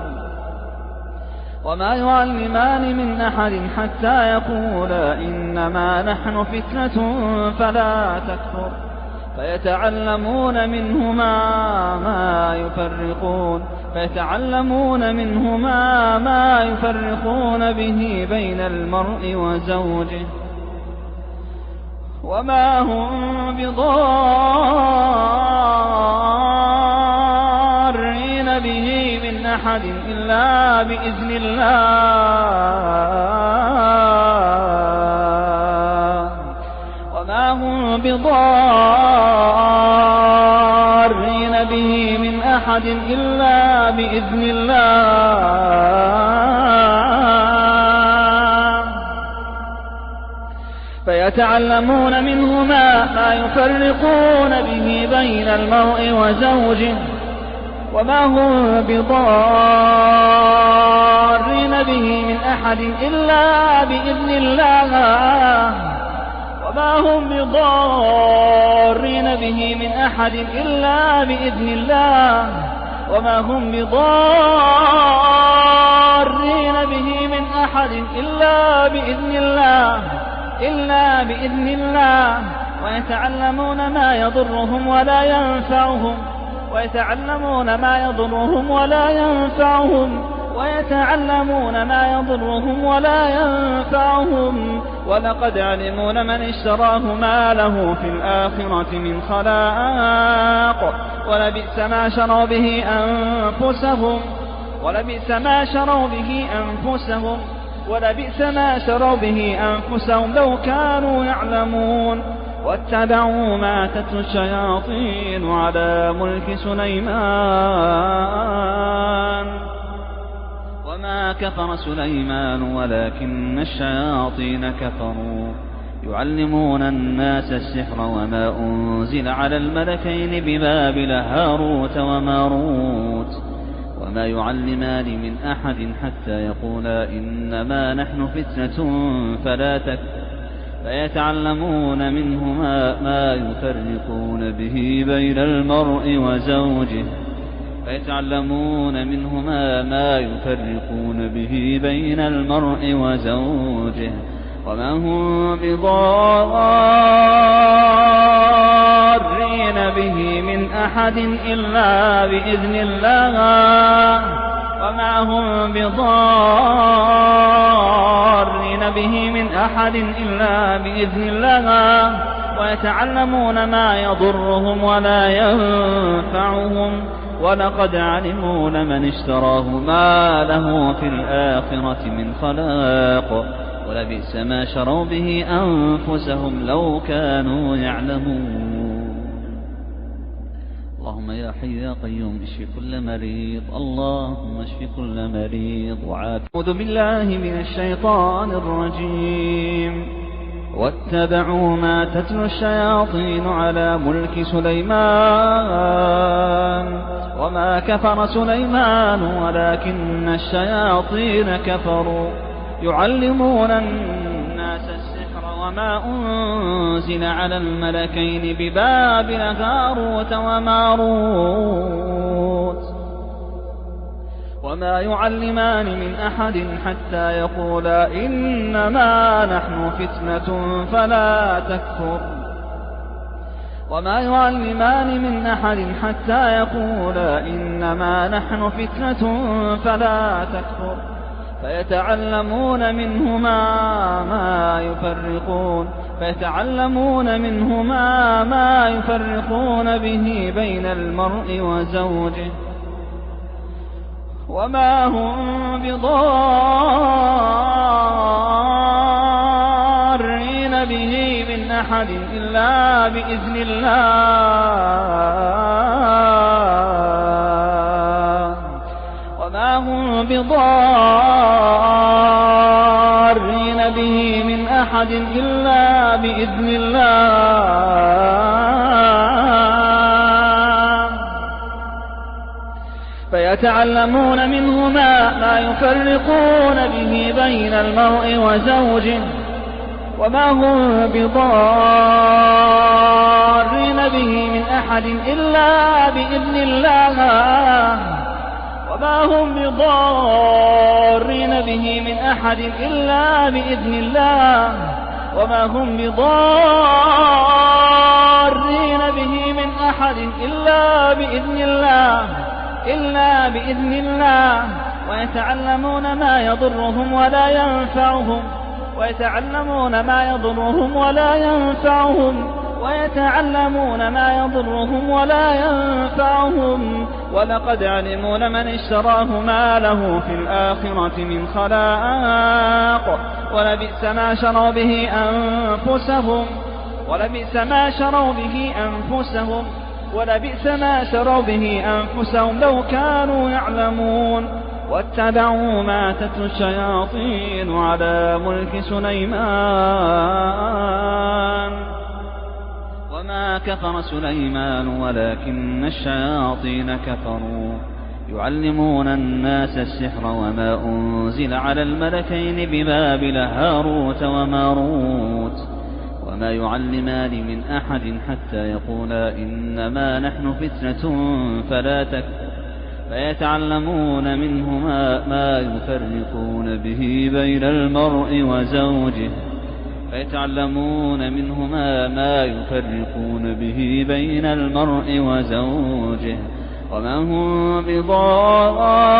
وما يعلمان من أحد حتى يقولا إنما نحن فتنة فلا تكفر فيتعلمون منهما ما يفرقون به بين المرء وزوجه وما هم بضارين به من أحد إلا بإذن الله وما هم بضارين به من أحد إلا بإذن الله فيتعلمون منهما ما يفرقون به بين المرء وزوجه وما هم بضارين به من أحد إلا بإذن الله وما هم بضارين به من أحد إلا بإذن الله وما هم بضارين به من أحد إلا بإذن الله ويتعلمون ما يضرهم ولا ينفعهم ولقد علموا لمن اشتراه ما له في الآخرة من خلاق ولبئس ما شروا به أنفسهم لو كانوا يعلمون واتبعوا ما تتلو الشياطين على ملك سليمان وما كفر سليمان ولكن الشياطين كفروا يعلمون الناس السحر وما أنزل على الملكين ببابل هاروت وماروت وما يعلمان من أحد حتى يقولا إنما نحن فتنة فلا تكفر فيتعلمون منهما ما يفرقون به بين المرء وزوجه وما هم بضارين به من أحد إلا بإذن الله ويتعلمون ما يضرهم ولا ينفعهم ولقد علموا لمن اشتراه ما له في الآخرة من خلاق ولبئس ما شروا به أنفسهم لو كانوا يعلمون اللهم يا حي يا قيوم اشف كل مريض اللهم اشف كل مريض وعافِ أعوذ بالله من الشيطان الرجيم واتبعوا ما تتلو الشياطين على ملك سليمان وما كفر سليمان ولكن الشياطين كفروا يعلمون الناس السحر وما أنزل على الملكين ببابل هاروت وماروت وما يعلمان من أحد حتى يقولا إنما نحن فتنة فلا تكفر وما يعلمان من أحد حتى يقولا إنما نحن فتنة فلا تكفر فيتعلمون منهما ما يفرقون به بين المرء وزوجه وما هم بضارين به من أحد إلا بإذن الله وما هم بضارين به من أحد إلا بإذن الله ويتعلمون منهما ما يفرقون به بين المرء وزوجه وما هم بضارين به من أحد إلا بإذن الله وما هم بضارين به من أحد إلا بإذن الله وما هم بضارين به من أحد إلا بإذن الله ويتعلمون ما يضرهم ولا ينفعهم ويتعلمون ما يضرهم ولا ينفعهم ولقد علموا لمن اشتراه ما له في الآخرة من خلاق ولبئس ما شروا به أنفسهم لو كانوا يعلمون واتبعوا ما تتلو الشياطين على ملك سليمان وما كفر سليمان ولكن الشياطين كفروا يعلمون الناس السحر وما أنزل على الملكين ببابل هاروت وماروت وما يعلمان من أحد حتى يقولا إنما نحن فتنة فلا تكفر فيتعلمون منهما ما يفرقون به بين المرء وزوجه وما هم بضارين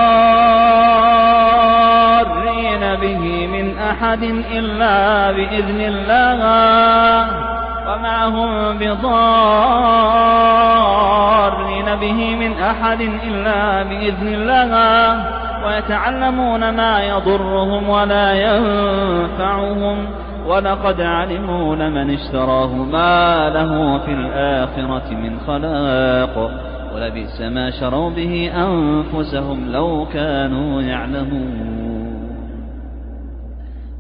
به من أحد إلا بإذن الله ويتعلمون ما يضرهم ولا ينفعهم ولقد علموا لمن اشتراه ما له في الآخرة من خلاق ولبئس ما شروا به أنفسهم لو كانوا يعلمون.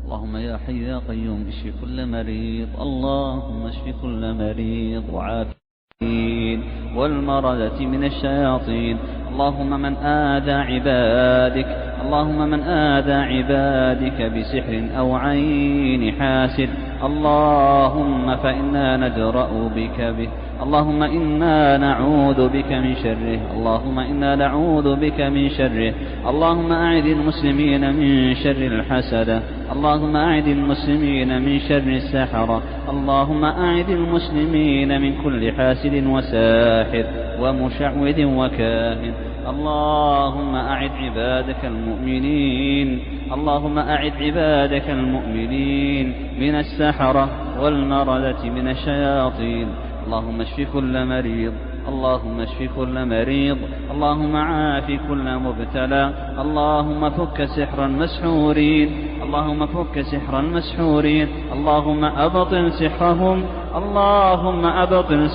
اللهم يا حي يا قيوم اشف كل مريض، اللهم اشف كل مريض وعافيه والمردة من الشياطين. اللهم من آذى عبادك بسحر أو عين حاسد اللهم فإنا ندرأ بك به، اللهم إنا نعوذ بك من شره، اللهم أعد المسلمين من شر الحسدة، اللهم أعد المسلمين من شر السحرة، اللهم أعد المسلمين من كل حاسد وساحر ومشعوذ وكاهن. اللهم أعد عبادك المؤمنين من السحرة والمردة من الشياطين. اللهم اشف كل مريض، اللهم عاف كل مبتلى، اللهم فك سحر المسحورين، اللهم أبطل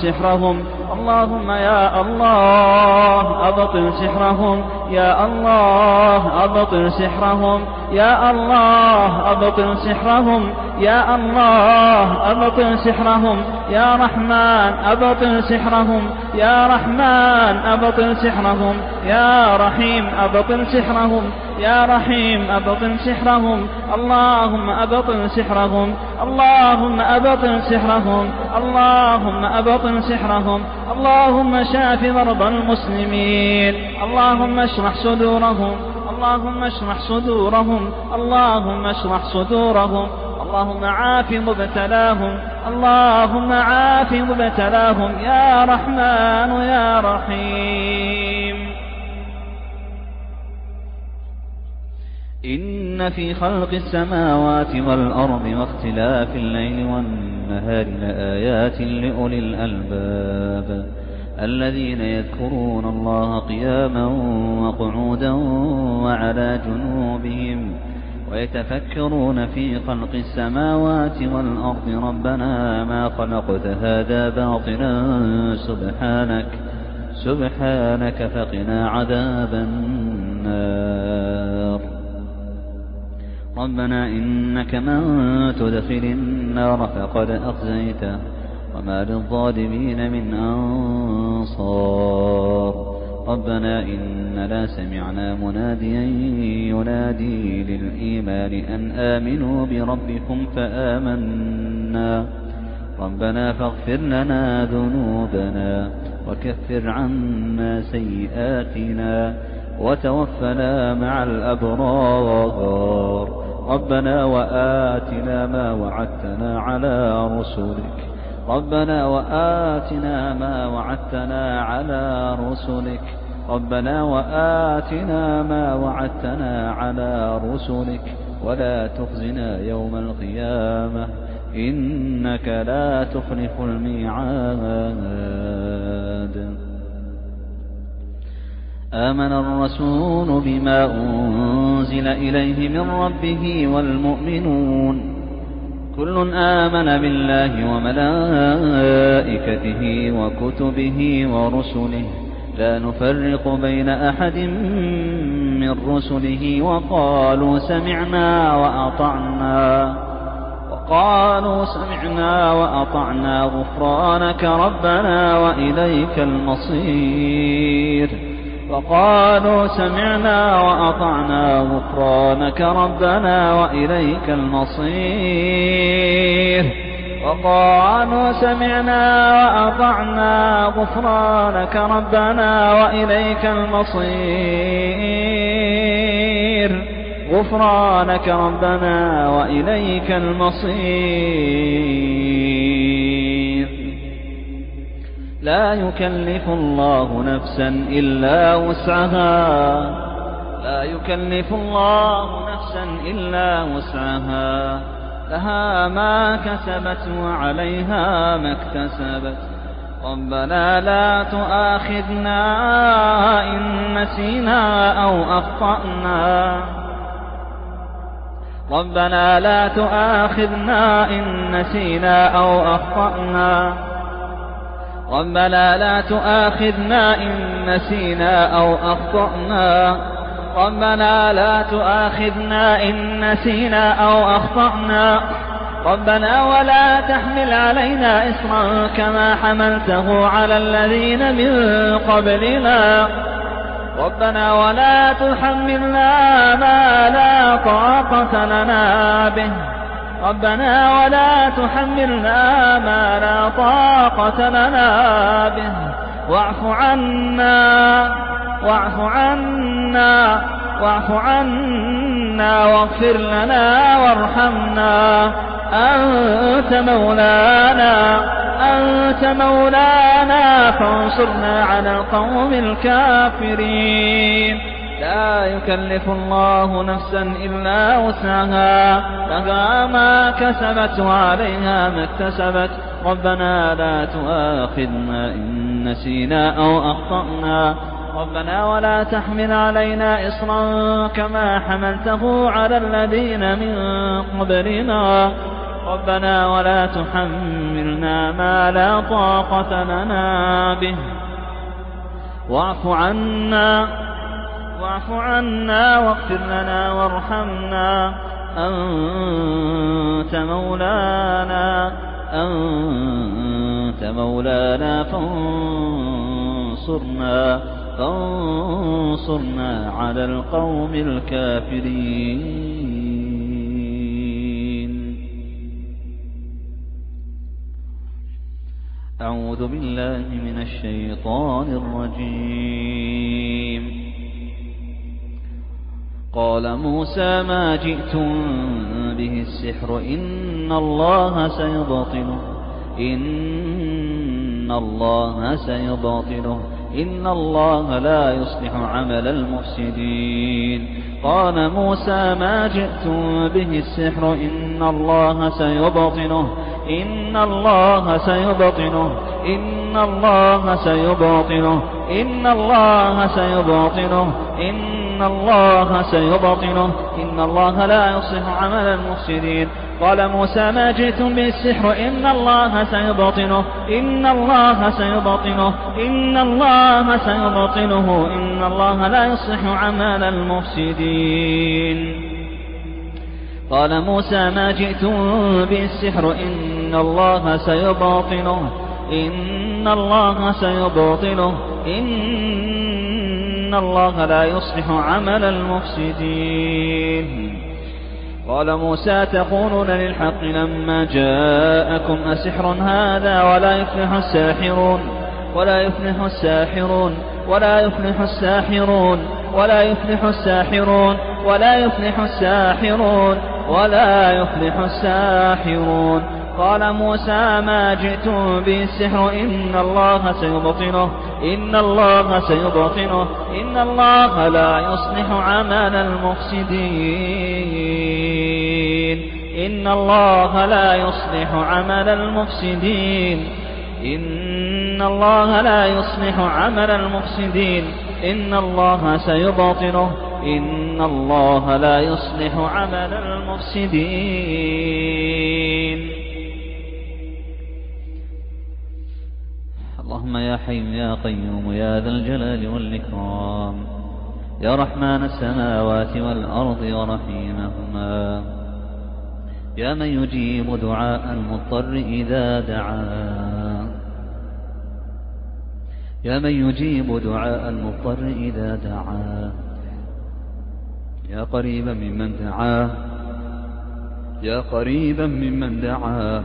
سحرهم، اللهم يا الله أبطل سحرهم، يا الله أبطل سحرهم، يا الله أبطل سحرهم، يا الله أبطل سحرهم، يا رحمن أبطل سحرهم، يا رحمن أبطل سحرهم، يا رحيم أبطل سحرهم، يا رحيم أبطل سحرهم. اللهم أبطل سحرهم، اللهم أبطل سحرهم، اللهم أبطل سحرهم. اللهم شاف مرضى المسلمين، اللهم اشرح صدورهم، اللهم اشرح صدورهم، اللهم اشرح صدورهم. اللهم عاف مبتلاهم، اللهم عاف مبتلاهم يا رحمن يا رحيم. إن في خلق السماوات والأرض واختلاف الليل والنهار لآيات لأولي الألباب الذين يذكرون الله قياما وقعودا وعلى جنوبهم ويتفكرون في خلق السماوات والأرض ربنا ما خلقت هذا باطلا سبحانك فقنا عذاب النار. ربنا إنك من تدخل النار فقد أخزيته وما للظالمين من أنصار. ربنا إننا سمعنا مناديا ينادي للإيمان أن آمنوا بربكم فآمنا ربنا فاغفر لنا ذنوبنا وكفر عنا سيئاتنا وتوفنا مع الأبرار ربنا وآتنا ما وعدتنا على رسلك ربنا وآتنا ما وعدتنا على رسلك ربنا وآتنا ما وعدتنا على رسلك ولا تخزنا يوم القيامة إنك لا تخلف الميعاد آمن الرسول بما أنزل إليه من ربه والمؤمنون كل آمن بالله وملائكته وكتبه ورسله لا نفرق بين أحد من رسله وقالوا سمعنا وأطعنا غفرانك ربنا وإليك المصير وقالوا سمعنا وأطعنا غفرانك ربنا وإليك المصير وقالوا سمعنا وأطعنا غفرانك ربنا وإليك المصير غفرانك ربنا وإليك المصير لا يكلف الله نفسا إلا وسعها لا يكلف الله نفسا إلا وسعها لها ما كسبت وعليها ما اكتسبت ربنا لا تؤاخذنا إن نسينا أو أخطأنا ربنا لا تؤاخذنا إن نسينا أو أخطأنا ربنا لا تؤاخذنا إن نسينا أو أخطأنا ربنا لا تؤاخذنا إن نسينا أو أخطأنا ربنا ولا تحمل علينا إصرا كما حملته على الذين من قبلنا ربنا ولا تحملنا ما لا طاقة لنا به ربنا ولا تحملنا ما لا طاقة لنا به واعف عنا واغفر لنا وارحمنا أنت مولانا فانصرنا على القوم الكافرين لا يكلف الله نفسا إلا وسعها لها ما كسبت وعليها ما اكتسبت ربنا لا تؤاخذنا إن نسينا أو أخطأنا ربنا ولا تحمل علينا إصرا كما حملته على الذين من قبلنا ربنا ولا تحملنا ما لا طاقة لنا به واعف عنا واغفر لنا وارحمنا أنت مولانا فانصرنا على القوم الكافرين أعوذ بالله من الشيطان الرجيم قال موسى ما جئتم به السحر إن الله سيبطله إن الله لا يصلح عمل المفسدين قال موسى ما جئتم به السحر إن الله سيبطله إن الله سيبطله إن الله سيبطله إن الله سيبطله إن الله سيبطله إن الله لا يصلح عمل المفسدين قال موسى ما جئتم به السحر إن الله سيبطله إن الله سيبطله إن الله سيبطله إن الله لا يصلح عمل المفسدين قال موسى ما جئتم به السحر إن الله سيبطله إن الله سيبطله إن إن الله لا يصلح عمل المفسدين. قال موسى تقولون للحق لما جاءكم أسحر هذا ولا يفلح الساحرون ولا يفلح الساحرون ولا يفلح الساحرون ولا يفلح الساحرون ولا يفلح الساحرون ولا يفلح الساحرون. قال موسى ما جئتم به السحر إن الله سيبطله إن الله سيبطله إن الله لا يصلح عمل المفسدين إن الله لا يصلح عمل المفسدين إن الله لا يصلح عمل المفسدين إن الله سيبطله إن الله لا يصلح عمل المفسدين. اللهم يا حي يا قيوم يا ذا الجلال والإكرام يا رحمن السماوات والأرض ورحيمهما يا من يجيب دعاء المضطر إذا دعاه يا من يجيب دعاء المضطر إذا دعاه يا قريبا ممن دعاه يا قريبا ممن دعاه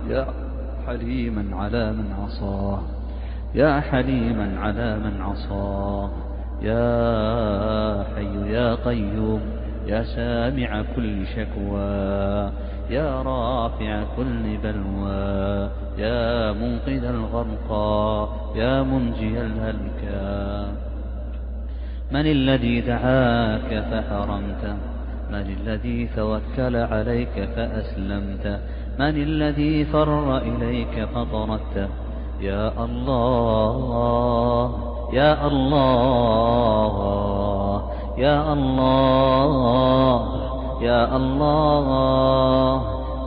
يا حليما على من عصاه يا حليما على من عصاه يا حي يا قيوم يا سامع كل شكوى يا رافع كل بلوى يا منقذ الغرقى يا منجي الهلكى. من الذي دعاك فحرمته من الذي توكل عليك فأسلمته من الذي فر إليك فطردته يا الله يا الله يا الله يا الله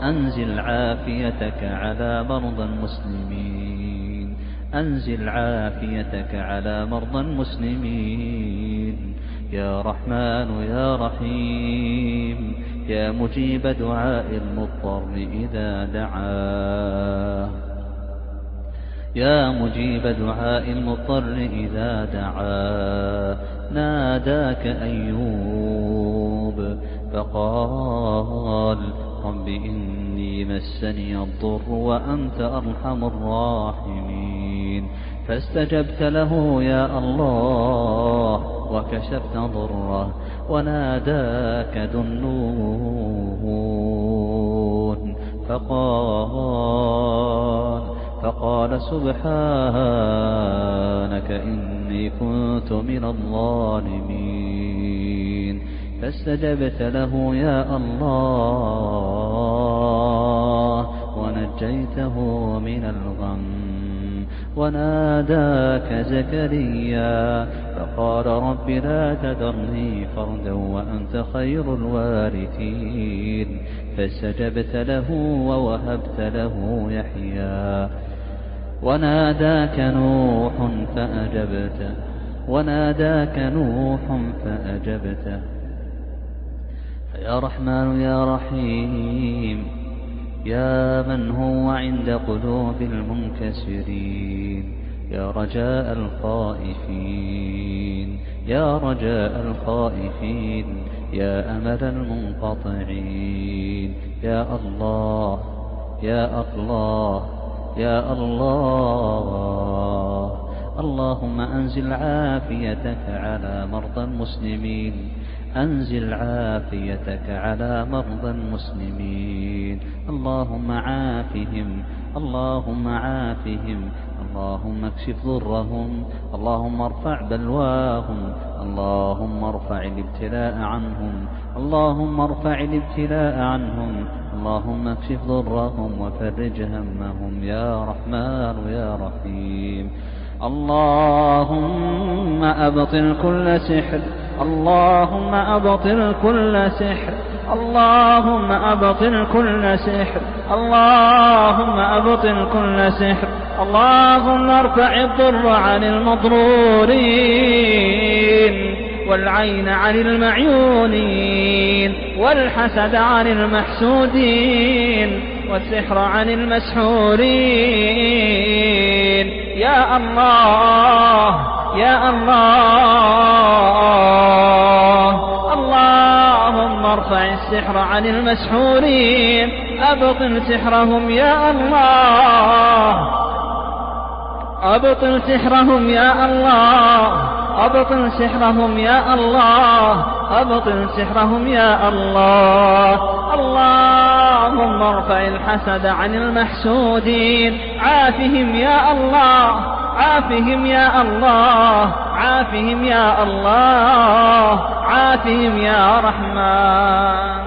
أنزل عافيتك على مرضى المسلمين أنزل عافيتك على مرضى المسلمين يا رحمن يا رحيم يا مجيب دعاء المضطر إذا دعاه يا مجيب دعاء المضطر إذا دعاه. ناداك أيوب فقال رب إني مسني الضر وأنت أرحم الراحمين فاستجبت له يا الله وكشفت ضره. وناداك ذو النون فقال سبحانك إني كنت من الظالمين فاستجبت له يا الله ونجيته من الغم. وناداك زكريا فقال رب لا تذرني فردا وأنت خير الوارثين فاستجبت له ووهبت له يحيى. وناداك نوح فأجبته يا رحمن يا رحيم يا من هو عند قلوب المنكسرين يا رجاء الخائفين يا رجاء الخائفين يا أمل المنقطعين يا الله يا الله يا الله. اللهم أنزل عافيتك على مرضى المسلمين أنزل عافيتك على مرضى المسلمين. اللهم عافهم اللهم عافهم اللهم اكشف ضرهم اللهم ارفع بلواهم اللهم ارفع الابتلاء عنهم اللهم ارفع الابتلاء عنهم اللهم اكشف ضرهم وفرج همهم يا رحمن يا رحيم. اللهم أبطل كل سحر اللهم أبطل كل سحر اللهم أبطل كل سحر اللهم أبطل كل سحر. اللهم ارفع الضر عن المضرورين والعين عن المعيونين والحسد عن المحسودين والسحر عن المسحورين. يا الله يا الله. اللهم ارفع السحر عن المسحورين، أبطل سحرهم يا الله، أبطل سحرهم يا الله، أبطل سحرهم يا الله، أبطل سحرهم يا الله. اللهم ارفع الحسد عن المحسودين، عافهم يا الله، عافهم يا الله، عافهم يا الله، عافهم يا رحمن.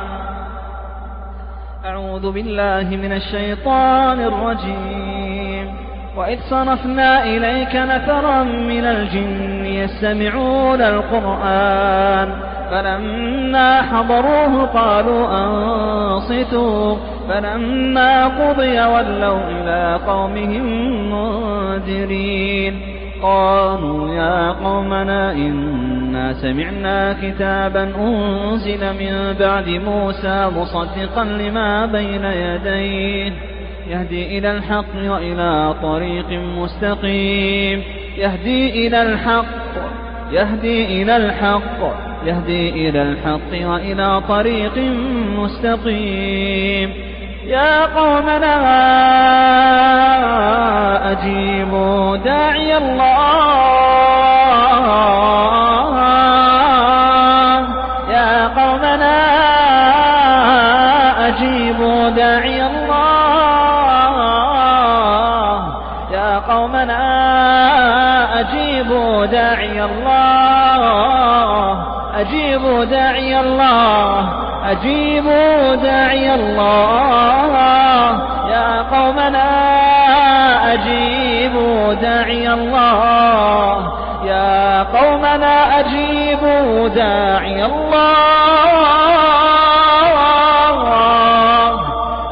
أعوذ بالله من الشيطان الرجيم. وإذ صرفنا إليك نفرا من الجن يستمعون القرآن فلما حضروه قالوا أنصتوا فلما قضي ولوا إلى قومهم منذرين. قالوا يا قومنا إنا سمعنا كتابا أنزل من بعد موسى مصدقا لما بين يديه يهدي إلى الحق وإلى طريق مستقيم، يهدي إلى الحق، يهدي إلى الحق، يهدي إلى الحق وإلى طريق مستقيم. يا قومنا أجيبوا داعي الله، يا قومنا أجيبوا داعي الله، يا قومنا أجيبوا داعي الله، أجيبوا داعي الله، أجيبوا داعي الله. يا قومنا أجيبوا داعي الله، يا قومنا أجيبوا داعي الله،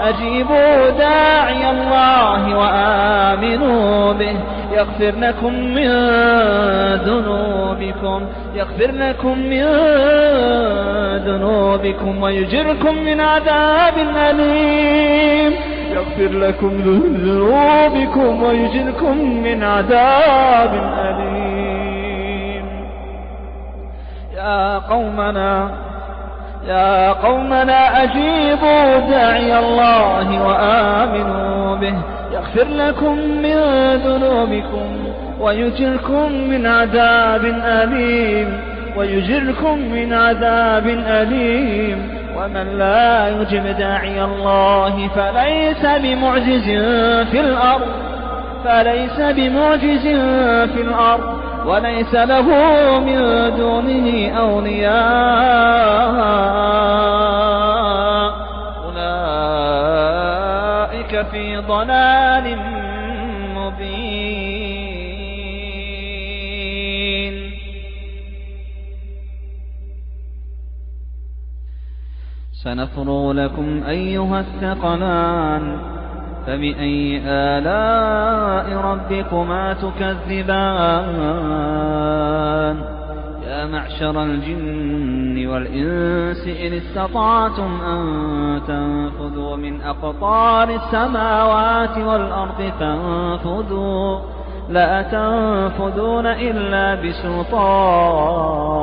أجيبوا داعي الله وآمنوا به يغفر لكم من ذنوبكم، يغفر لكم من ذنوبكم ويجركم من عذاب أليم، يغفر لكم ذنوبكم ويجركم من عذاب أليم. يا قومنا، يا قومنا أجيبوا داعي الله وآمنوا به يغفر لكم من ذنوبكم ويجركم من عذاب أليم، ويجركم من عذاب أليم. ومن لا يجب داعي الله فليس بمعجز في الأرض، فليس بمعجز في الأرض وليس له من دونه أولياء، أولئك في ضلال مبين. سنفرغ لكم أيها الثقلان، فبأي آلاء ربكما تكذبان؟ يا معشر الجن والإنس إن استطعتم أن تنفذوا من أقطار السماوات والأرض فانفذوا، لا تنفذون إلا بسلطان.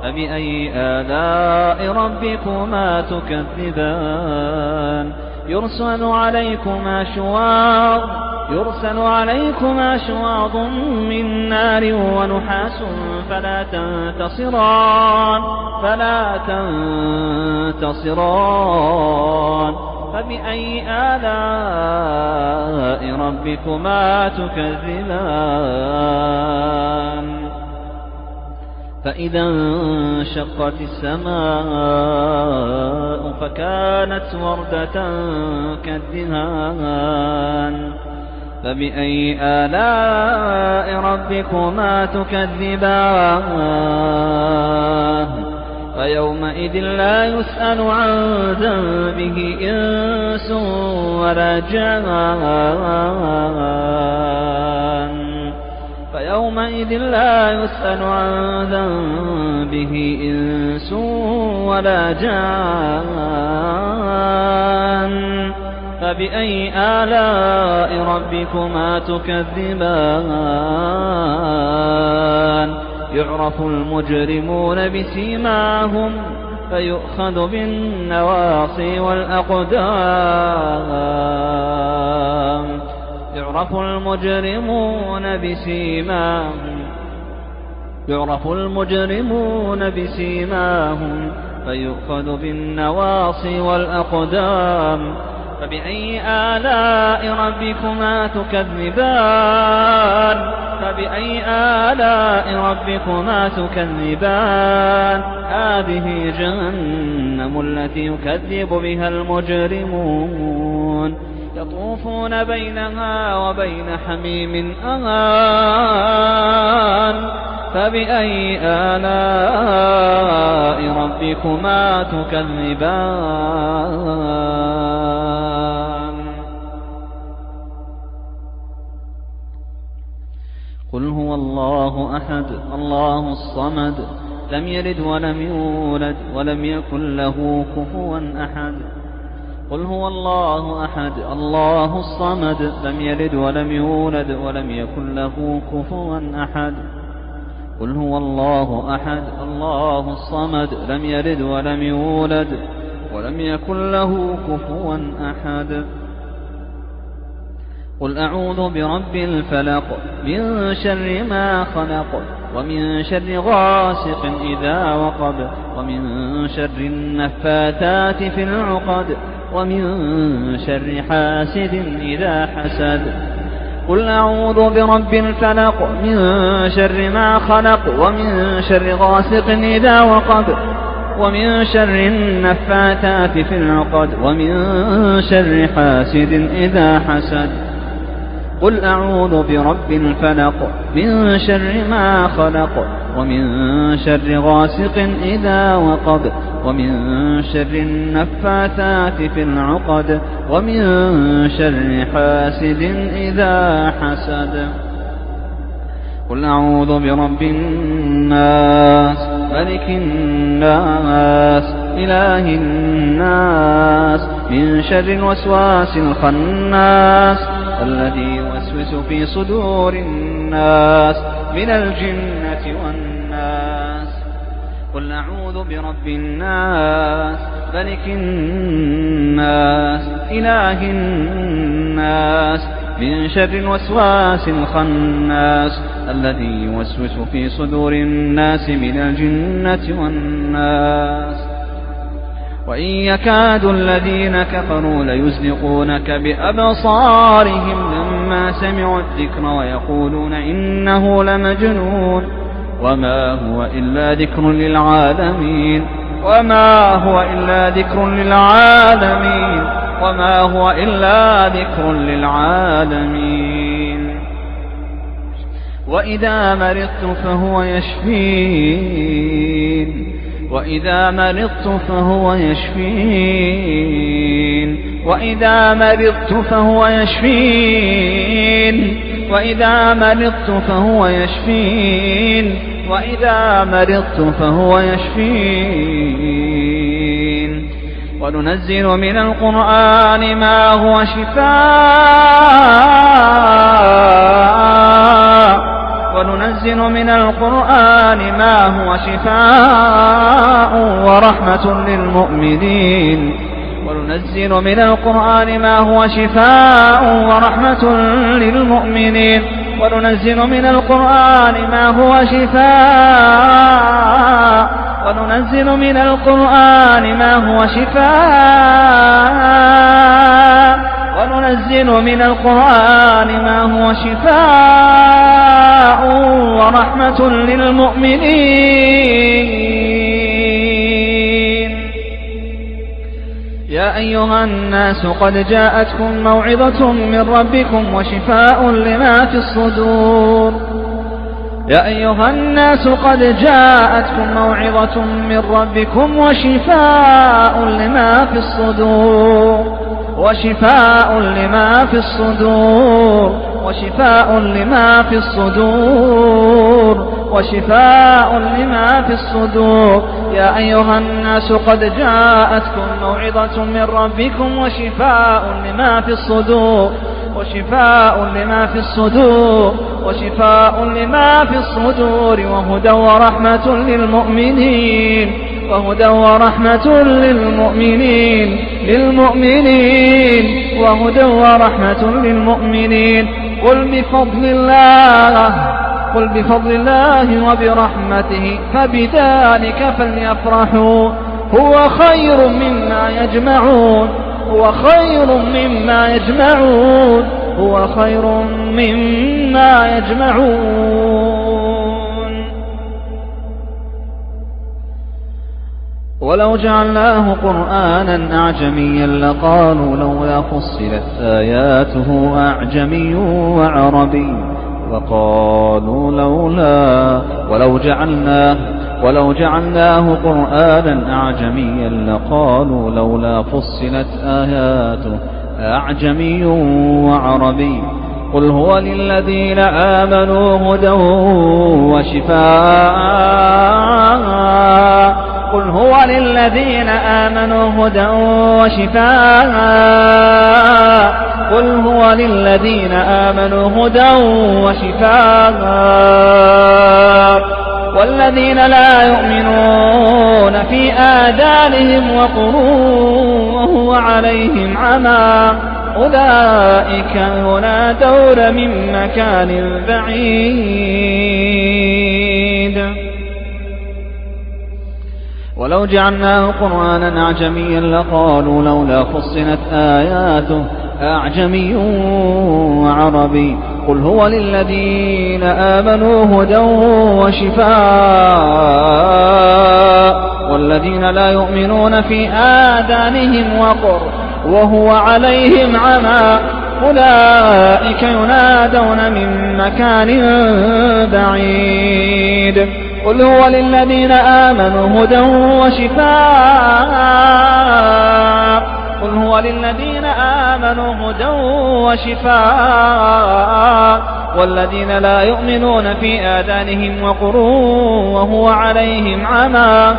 فبأي آلاء ربكما تكذبان؟ يرسل عليكما شواظ من نار ونحاس فلا تنتصران. فبأي آلاء ربكما تكذبان؟ فإذا انشقت السماء فكانت وردة كالدهان. فبأي آلاء ربكما تكذبان؟ فيومئذ لا يسأل عن ذنبه إنس ولا جان، فيومئذ لا يسأل عن ذنبه إنس ولا جان. فبأي آلاء ربكما تكذبان يعرف المجرمون بسيماهم فيؤخذ بالنواصي والأقدام يعرف المجرمون بسيماهم فيؤخذ بالنواصي والأقدام فبأي آلاء ربكما تكذبان هذه جهنم التي يكذب بها المجرمون يطوفون بينها وبين حميم آن فبأي آلاء ربكما تكذبان قل هو الله أحد الله الصمد لم يلد ولم يولد ولم يكن له كفوا أحد قل هو الله أحد الله الصمد لم يلد ولم يولد ولم يكن له كفوا أحد قل هو الله أحد الله الصمد لم يلد ولم يولد ولم يكن له كفوا أحد قل أعوذ برب الفلق من شر ما خلق ومن شر غاسق إذا وقب ومن شر النفاثات في العقد ومن شر حاسد إذا حسد قل أعوذ برب الفلق من شر ما خلق ومن شر غاسق إذا وقب ومن شر النفاثات في العقد ومن شر حاسد إذا حسد قل أعوذ برب الفلق من شر ما خلق ومن شر غاسق إذا وقب ومن شر النفاثات في العقد ومن شر حاسد إذا حسد قل أعوذ برب الناس ملك الناس إله الناس من شر الوسواس الخناس الذي يوسوس في صدور الناس من الجنة والناس قل أعوذ برب الناس ملك الناس إله الناس من شر الوسواس الخناس الذي يوسوس في صدور الناس من الجنة والناس وإن يكاد الذين كفروا ليزلقونك بأبصارهم لما سمعوا الذكر ويقولون إنه لمجنون وما هو إلا ذكر للعالمين وإذا مرضت فهو يشفين وإذا مرضت فهو يشفين وإذا مرضت فهو يشفين وإذا مرضت فهو يشفين وإذا مرضت فهو يشفين وننزل من القرآن ما هو شفاء وننزل من القرآن ما هو شفاء ورحمة للمؤمنين وننزل من القرآن ما هو شفاء ورحمة للمؤمنين وننزل من القرآن ما هو شفاء وننزل من القرآن ما هو شفاء وننزل من القرآن ما هو شفاء ورحمة للمؤمنين يا أيها الناس قد جاءتكم موعظة من ربكم وشفاء لما في الصدور يا أيها الناس قد جاءتكم موعظة من ربكم وشفاء لما في الصدور وشفاء لما في الصدور وشفاء لما في الصدور وشفاء لما في الصدور يا أيها الناس قد جاءتكم موعظة من ربكم وشفاء لما في الصدور وهدى ورحمة للمؤمنين قل بفضل الله وبرحمته فبذلك فليفرحوا هو خير مما يجمعون ولو جعلناه قرآنا أعجميا لقالوا لولا فصلت آياته أعجمي وعربي ولو جعلناه قرآنا أعجميا لقالوا لولا فصلت آياته أعجمي وعربي قل هو للذين آمنوا هدى وشفاء والذين لا يؤمنون في آذانهم وقر وهو عليهم عمى أولئك ينادون من مكان بعيد ولو جعلناه قرآنا أعجميا لقالوا لولا فصلت آياته أعجمي وعربي قل هو للذين آمنوا هدى وشفاء والذين لا يؤمنون في آذانهم وقر وهو عليهم عمى أولئك ينادون من مكان بعيد قل هو للذين آمنوا هدى وشفاء والذين لا يؤمنون في آذانهم وقر وهو عليهم عمى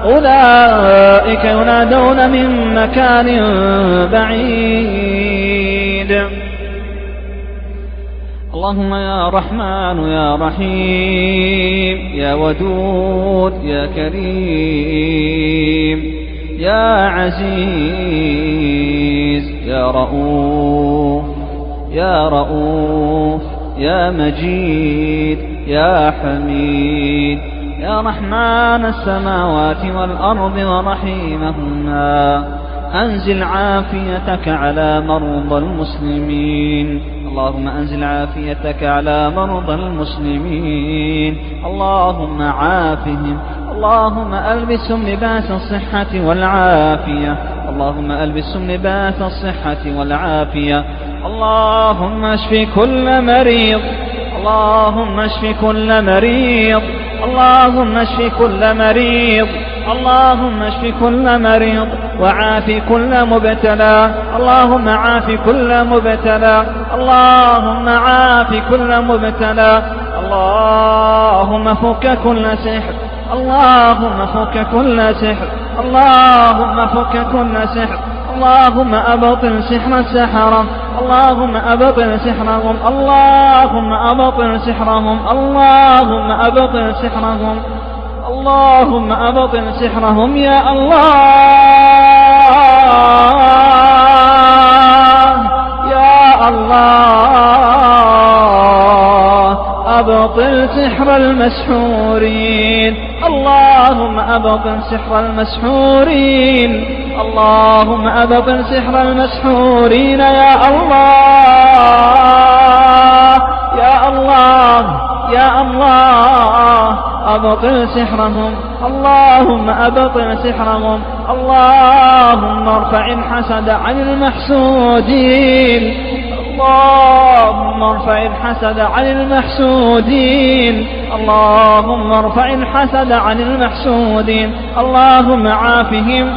أولئك ينادون من مكان بعيد اللهم يا رحمن يا رحيم يا ودود يا كريم يا عزيز يا رؤوف يا مجيد يا حميد يا رحمن السماوات والأرض ورحيمهما أنزل عافيتك على مرضى المسلمين اللهم أنزل عافيتك على مرضى المسلمين اللهم عافهم اللهم ألبسهم لباس الصحة والعافية اللهم اشف كل مريض وعاف كل مبتلى اللهم فك كل سحر اللهم أبطل سحر السحرة اللهم أبطل سحرهم يا الله أبطل سحر المسحورين اللهم أبطل سحر المسحورين يا الله أبطل سحرهم اللهم أبطل سحرهم اللهم ارفع الحسد عن المحسودين اللهم ارفع الحسد عن المحسودين اللهم عافهم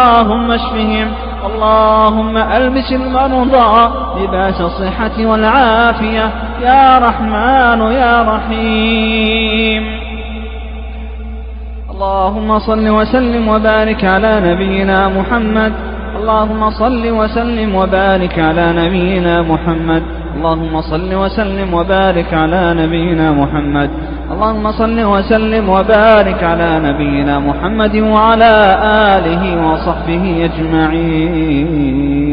اللهم اشفهم اللهم ألبس المرضى لباس الصحة والعافية يا رحمن يا رحيم. اللهم صل وسلم وبارك على نبينا محمد. اللهم صل وسلم وبارك على نبينا محمد. اللهم صل وسلم وبارك على نبينا محمد. اللهم صل وسلم وبارك على نبينا محمد وعلى آله وصحبه أجمعين.